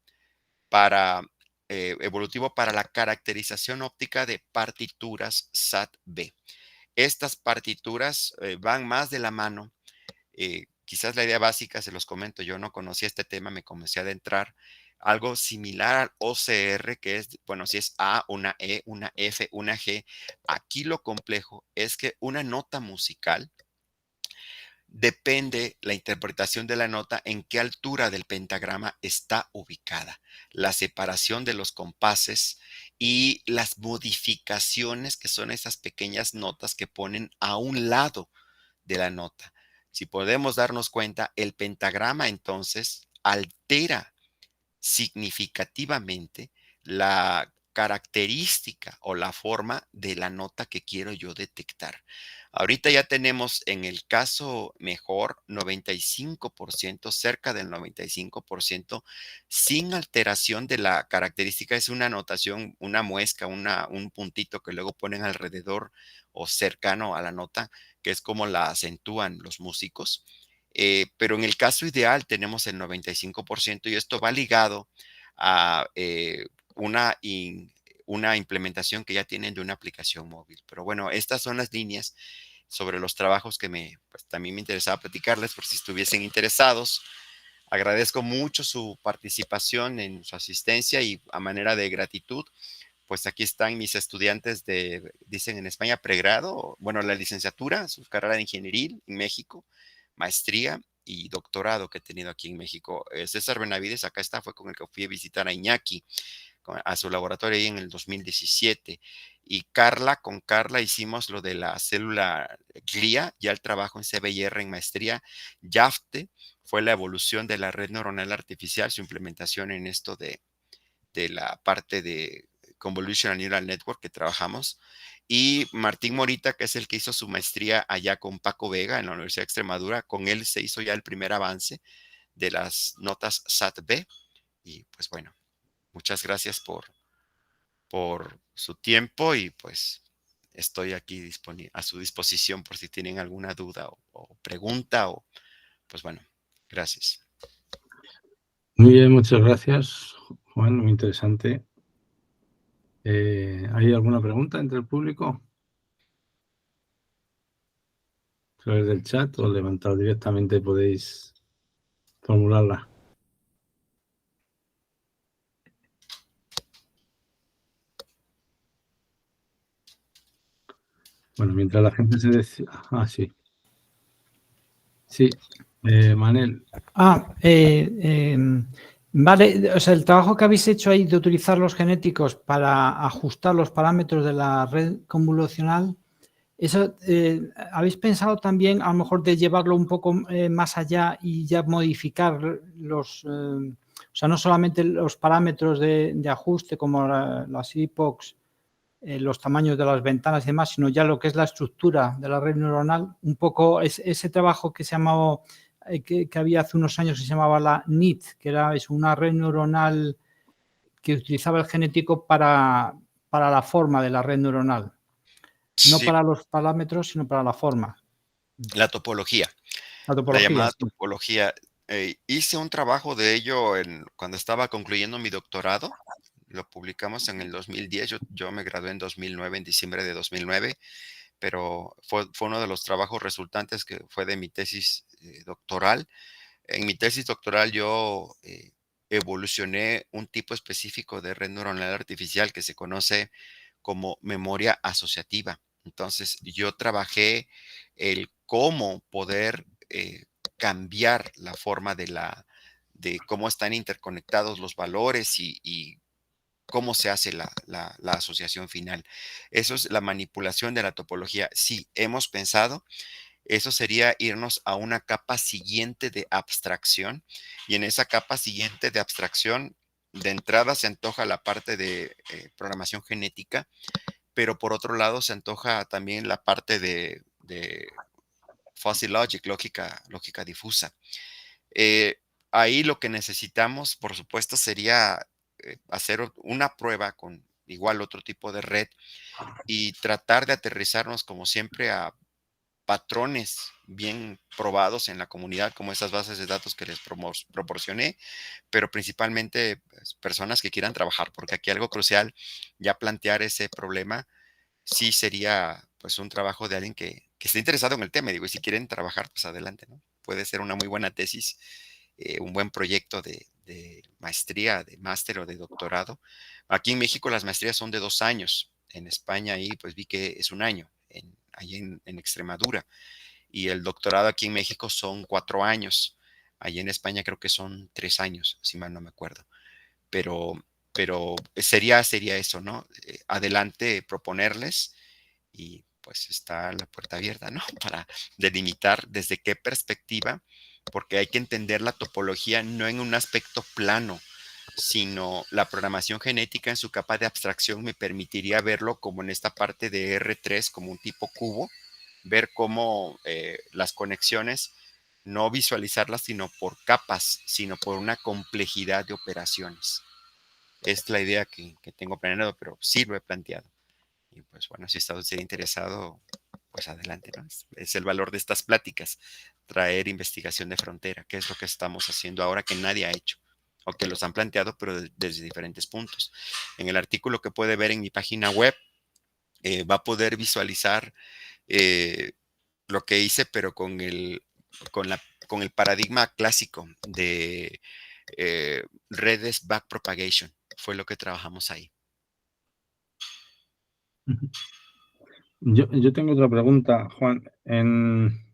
para evolutivo para la caracterización óptica de partituras SAT-B. Estas partituras van más de la mano. Quizás la idea básica, se los comento, yo no conocía este tema, me comencé a adentrar. Algo similar al OCR, que es, bueno, si es A, una E, una F, una G. Aquí lo complejo es que una nota musical depende la interpretación de la nota en qué altura del pentagrama está ubicada, la separación de los compases y las modificaciones que son esas pequeñas notas que ponen a un lado de la nota. Si podemos darnos cuenta, el pentagrama entonces altera significativamente la característica o la forma de la nota que quiero yo detectar. Ahorita ya tenemos en el caso mejor 95%, cerca del 95%, sin alteración de la característica. Es una anotación, una muesca, un puntito que luego ponen alrededor o cercano a la nota, que es como la acentúan los músicos. Pero en el caso ideal tenemos el 95% y esto va ligado a una implementación que ya tienen de una aplicación móvil. Pero bueno, estas son las líneas sobre los trabajos que pues, también me interesaba platicarles por si estuviesen interesados. Agradezco mucho su participación en su asistencia y a manera de gratitud, pues aquí están mis estudiantes dicen en España, pregrado, bueno, la licenciatura, su carrera de ingeniería en México, maestría y doctorado que he tenido aquí en México. César Benavides, acá está, fue con el que fui a visitar a Iñaki, a su laboratorio ahí en el 2017. Y con Carla hicimos lo de la célula glia, ya el trabajo en CBIR en maestría. YAFTE fue la evolución de la red neuronal artificial, su implementación en esto de la parte de Convolutional Neural Network que trabajamos. Y Martín Morita, que es el que hizo su maestría allá con Paco Vega en la Universidad de Extremadura, con él se hizo ya el primer avance de las notas SAT-B. Y pues bueno, muchas gracias por su tiempo y pues estoy aquí a su disposición por si tienen alguna duda o pregunta o pues bueno, gracias. Muy bien, muchas gracias, Juan, muy interesante. ¿Hay alguna pregunta entre el público? A través del chat o levantado directamente podéis formularla. Bueno, mientras la gente se decía... sí. Sí, Manel. Vale, o sea, el trabajo que habéis hecho ahí de utilizar los genéticos para ajustar los parámetros de la red convolucional, eso, ¿habéis pensado también a lo mejor de llevarlo un poco más allá y ya modificar o sea, no solamente los parámetros de ajuste como las epochs, los tamaños de las ventanas y demás, sino ya lo que es la estructura de la red neuronal, un poco ese trabajo que se llamaba, que había hace unos años que se llamaba la NIT, que era una red neuronal que utilizaba el genético para la forma de la red neuronal. No Sí, para los parámetros, sino para la forma. la topología. La La topología. llamada Sí. topología. Hice un trabajo de ello cuando estaba concluyendo mi doctorado. Lo publicamos en el 2010. Yo me gradué en 2009, en diciembre de 2009, pero fue uno de los trabajos resultantes que fue de mi tesis doctoral. En mi tesis doctoral yo evolucioné un tipo específico de red neuronal artificial que se conoce como memoria asociativa. Entonces, yo trabajé el cómo poder cambiar la forma de cómo están interconectados los valores y cómo se hace la asociación final. Eso es la manipulación de la topología. Sí, hemos pensado, eso sería irnos a una capa siguiente de abstracción y en esa capa siguiente de abstracción, de entrada se antoja la parte de programación genética, pero por otro lado se antoja también la parte de fuzzy logic, lógica difusa. Ahí lo que necesitamos, por supuesto, sería hacer una prueba con igual otro tipo de red y tratar de aterrizarnos, como siempre, a patrones bien probados en la comunidad, como esas bases de datos que les proporcioné, pero principalmente pues, personas que quieran trabajar, porque aquí algo crucial, ya plantear ese problema, sí sería pues un trabajo de alguien que esté interesado en el tema. Digo, y si quieren trabajar, pues adelante, ¿no? Puede ser una muy buena tesis, un buen proyecto de maestría, de máster o de doctorado. Aquí en México las maestrías son de 2 años. En España ahí pues vi que es 1 año, ahí en Extremadura. Y el doctorado aquí en México son 4 años. Allí en España creo que son 3 años, si mal no me acuerdo. Pero, pero sería eso, ¿no? Adelante proponerles y pues está la puerta abierta, ¿no? Para delimitar desde qué perspectiva, porque hay que entender la topología no en un aspecto plano, sino la programación genética en su capa de abstracción me permitiría verlo como en esta parte de R3, como un tipo cubo, ver cómo las conexiones, no visualizarlas sino por capas, sino por una complejidad de operaciones. Es la idea que tengo planeado, pero sí lo he planteado. Y pues bueno, si está usted interesado, pues adelante, ¿no? Es el valor de estas pláticas, traer investigación de frontera, que es lo que estamos haciendo ahora que nadie ha hecho, o que los han planteado, pero desde diferentes puntos. En el artículo que puede ver en mi página web, va a poder visualizar lo que hice, pero con el paradigma clásico de redes backpropagation. Fue lo que trabajamos ahí. Yo tengo otra pregunta, Juan. En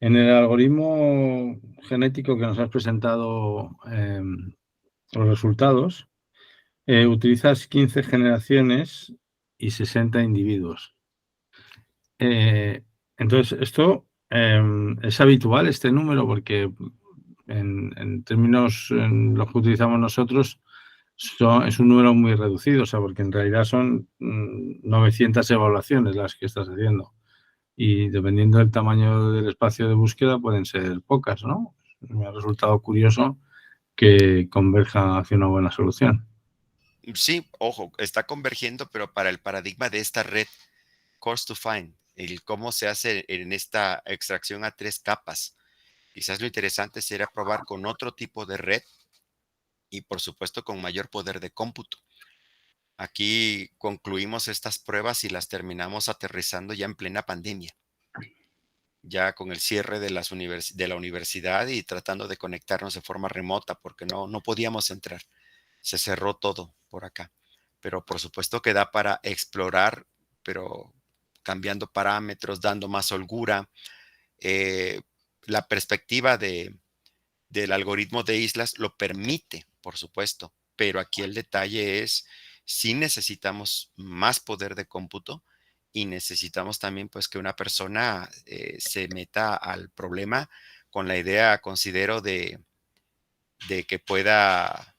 el algoritmo genético que nos has presentado, los resultados, utilizas 15 generaciones y 60 individuos. Entonces, esto es habitual, este número, porque en términos en los que utilizamos nosotros, es un número muy reducido, o sea, porque en realidad son 900 evaluaciones las que estás haciendo. Y dependiendo del tamaño del espacio de búsqueda, pueden ser pocas, ¿no? Me ha resultado curioso que converjan hacia una buena solución. Sí, ojo, está convergiendo, pero para el paradigma de esta red Coarse to Fine, el cómo se hace en esta extracción a 3 capas. Quizás lo interesante sería probar con otro tipo de red y por supuesto con mayor poder de cómputo. Aquí concluimos estas pruebas y las terminamos aterrizando ya en plena pandemia, ya con el cierre de la universidad y tratando de conectarnos de forma remota porque no podíamos entrar. Se cerró todo por acá. Pero por supuesto que da para explorar, pero cambiando parámetros, dando más holgura. La perspectiva del algoritmo de islas lo permite, por supuesto, pero aquí el detalle es si necesitamos más poder de cómputo y necesitamos también pues que una persona se meta al problema con la idea, considero, de que pueda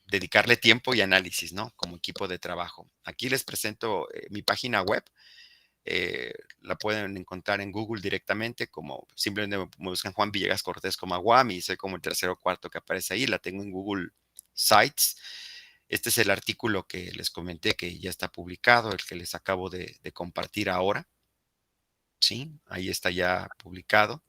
dedicarle tiempo y análisis, ¿no? Como equipo de trabajo. Aquí les presento mi página web. La pueden encontrar en Google directamente, como simplemente me buscan Juan Villegas Cortés como Aguam y soy como el tercero o cuarto que aparece ahí. La tengo en Google Sites. Este es el artículo que les comenté que ya está publicado, el que les acabo de compartir ahora. Sí, ahí está ya publicado.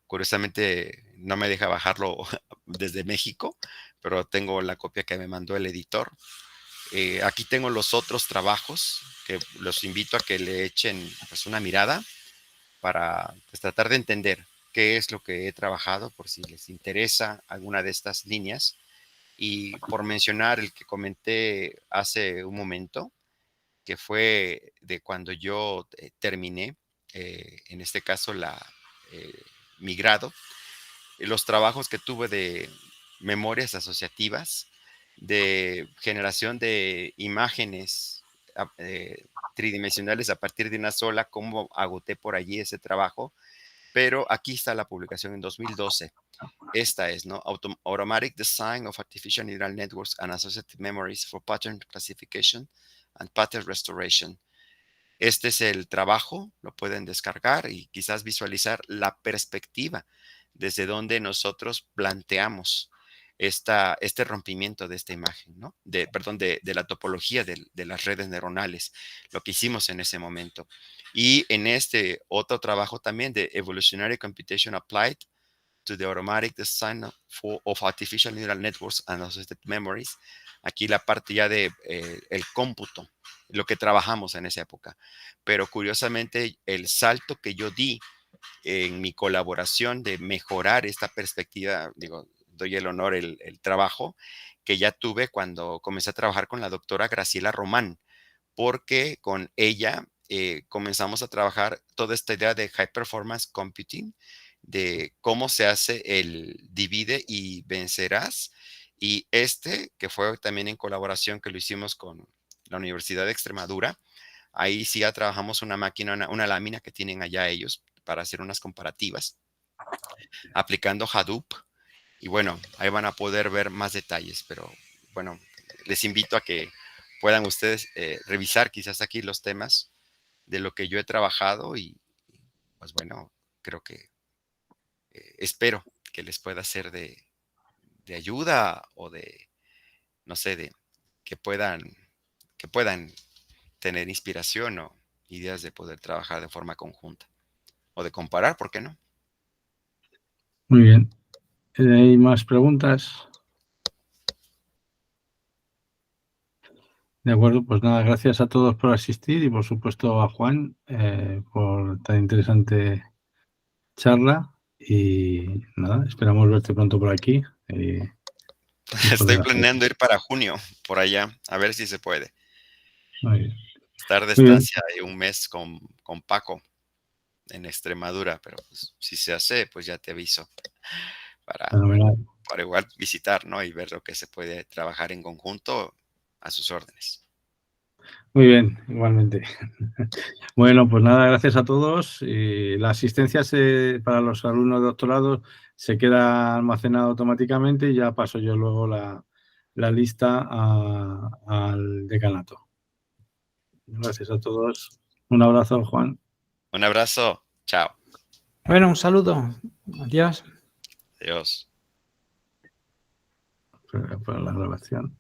Curiosamente, no me deja bajarlo desde México, pero tengo la copia que me mandó el editor. Aquí tengo los otros trabajos que los invito a que le echen pues, una mirada para pues, tratar de entender qué es lo que he trabajado, por si les interesa alguna de estas líneas. Y por mencionar el que comenté hace un momento, que fue de cuando yo terminé, en este caso, mi grado, los trabajos que tuve de memorias asociativas, de generación de imágenes tridimensionales a partir de una sola, cómo agoté por allí ese trabajo, pero aquí está la publicación en 2012. Esta es, ¿no? Automatic Design of Artificial Neural Networks and Associative Memories for Pattern Classification and Pattern Restoration. Este es el trabajo, lo pueden descargar y quizás visualizar la perspectiva desde donde nosotros planteamos este rompimiento de esta imagen, ¿no? De la topología de las redes neuronales, lo que hicimos en ese momento. Y en este otro trabajo también de Evolutionary Computation Applied to the Automatic Design of Artificial Neural Networks and Associated Memories, aquí la parte ya de el cómputo, lo que trabajamos en esa época. Pero curiosamente, el salto que yo di en mi colaboración de mejorar esta perspectiva, digo, doy el honor, el trabajo que ya tuve cuando comencé a trabajar con la doctora Graciela Román, porque con ella comenzamos a trabajar toda esta idea de High Performance Computing, de cómo se hace el divide y vencerás. Y que fue también en colaboración que lo hicimos con la Universidad de Extremadura, ahí sí ya trabajamos una máquina, una lámina que tienen allá ellos para hacer unas comparativas, aplicando Hadoop. Y bueno, ahí van a poder ver más detalles, pero bueno, les invito a que puedan ustedes revisar quizás aquí los temas de lo que yo he trabajado y pues bueno, creo que espero que les pueda ser de ayuda o no sé, que puedan tener inspiración o ideas de poder trabajar de forma conjunta o de comparar, ¿por qué no? Muy bien. ¿Hay más preguntas? De acuerdo, pues nada, gracias a todos por asistir y por supuesto a Juan por tan interesante charla y nada, esperamos verte pronto por aquí. Estoy planeando ir para junio por allá, a ver si se puede. Muy bien. Estar de Muy bien. estancia de un mes con Paco en Extremadura, pero pues, si se hace, pues ya te aviso para igual visitar, ¿no? Y ver lo que se puede trabajar en conjunto a sus órdenes. Muy bien, igualmente. Bueno, pues nada, gracias a todos. Y la asistencia para los alumnos de doctorado se queda almacenada automáticamente y ya paso yo luego la lista al decanato. Gracias a todos. Un abrazo, Juan. Un abrazo. Chao. Bueno, un saludo. Adiós. Adiós. Para la grabación.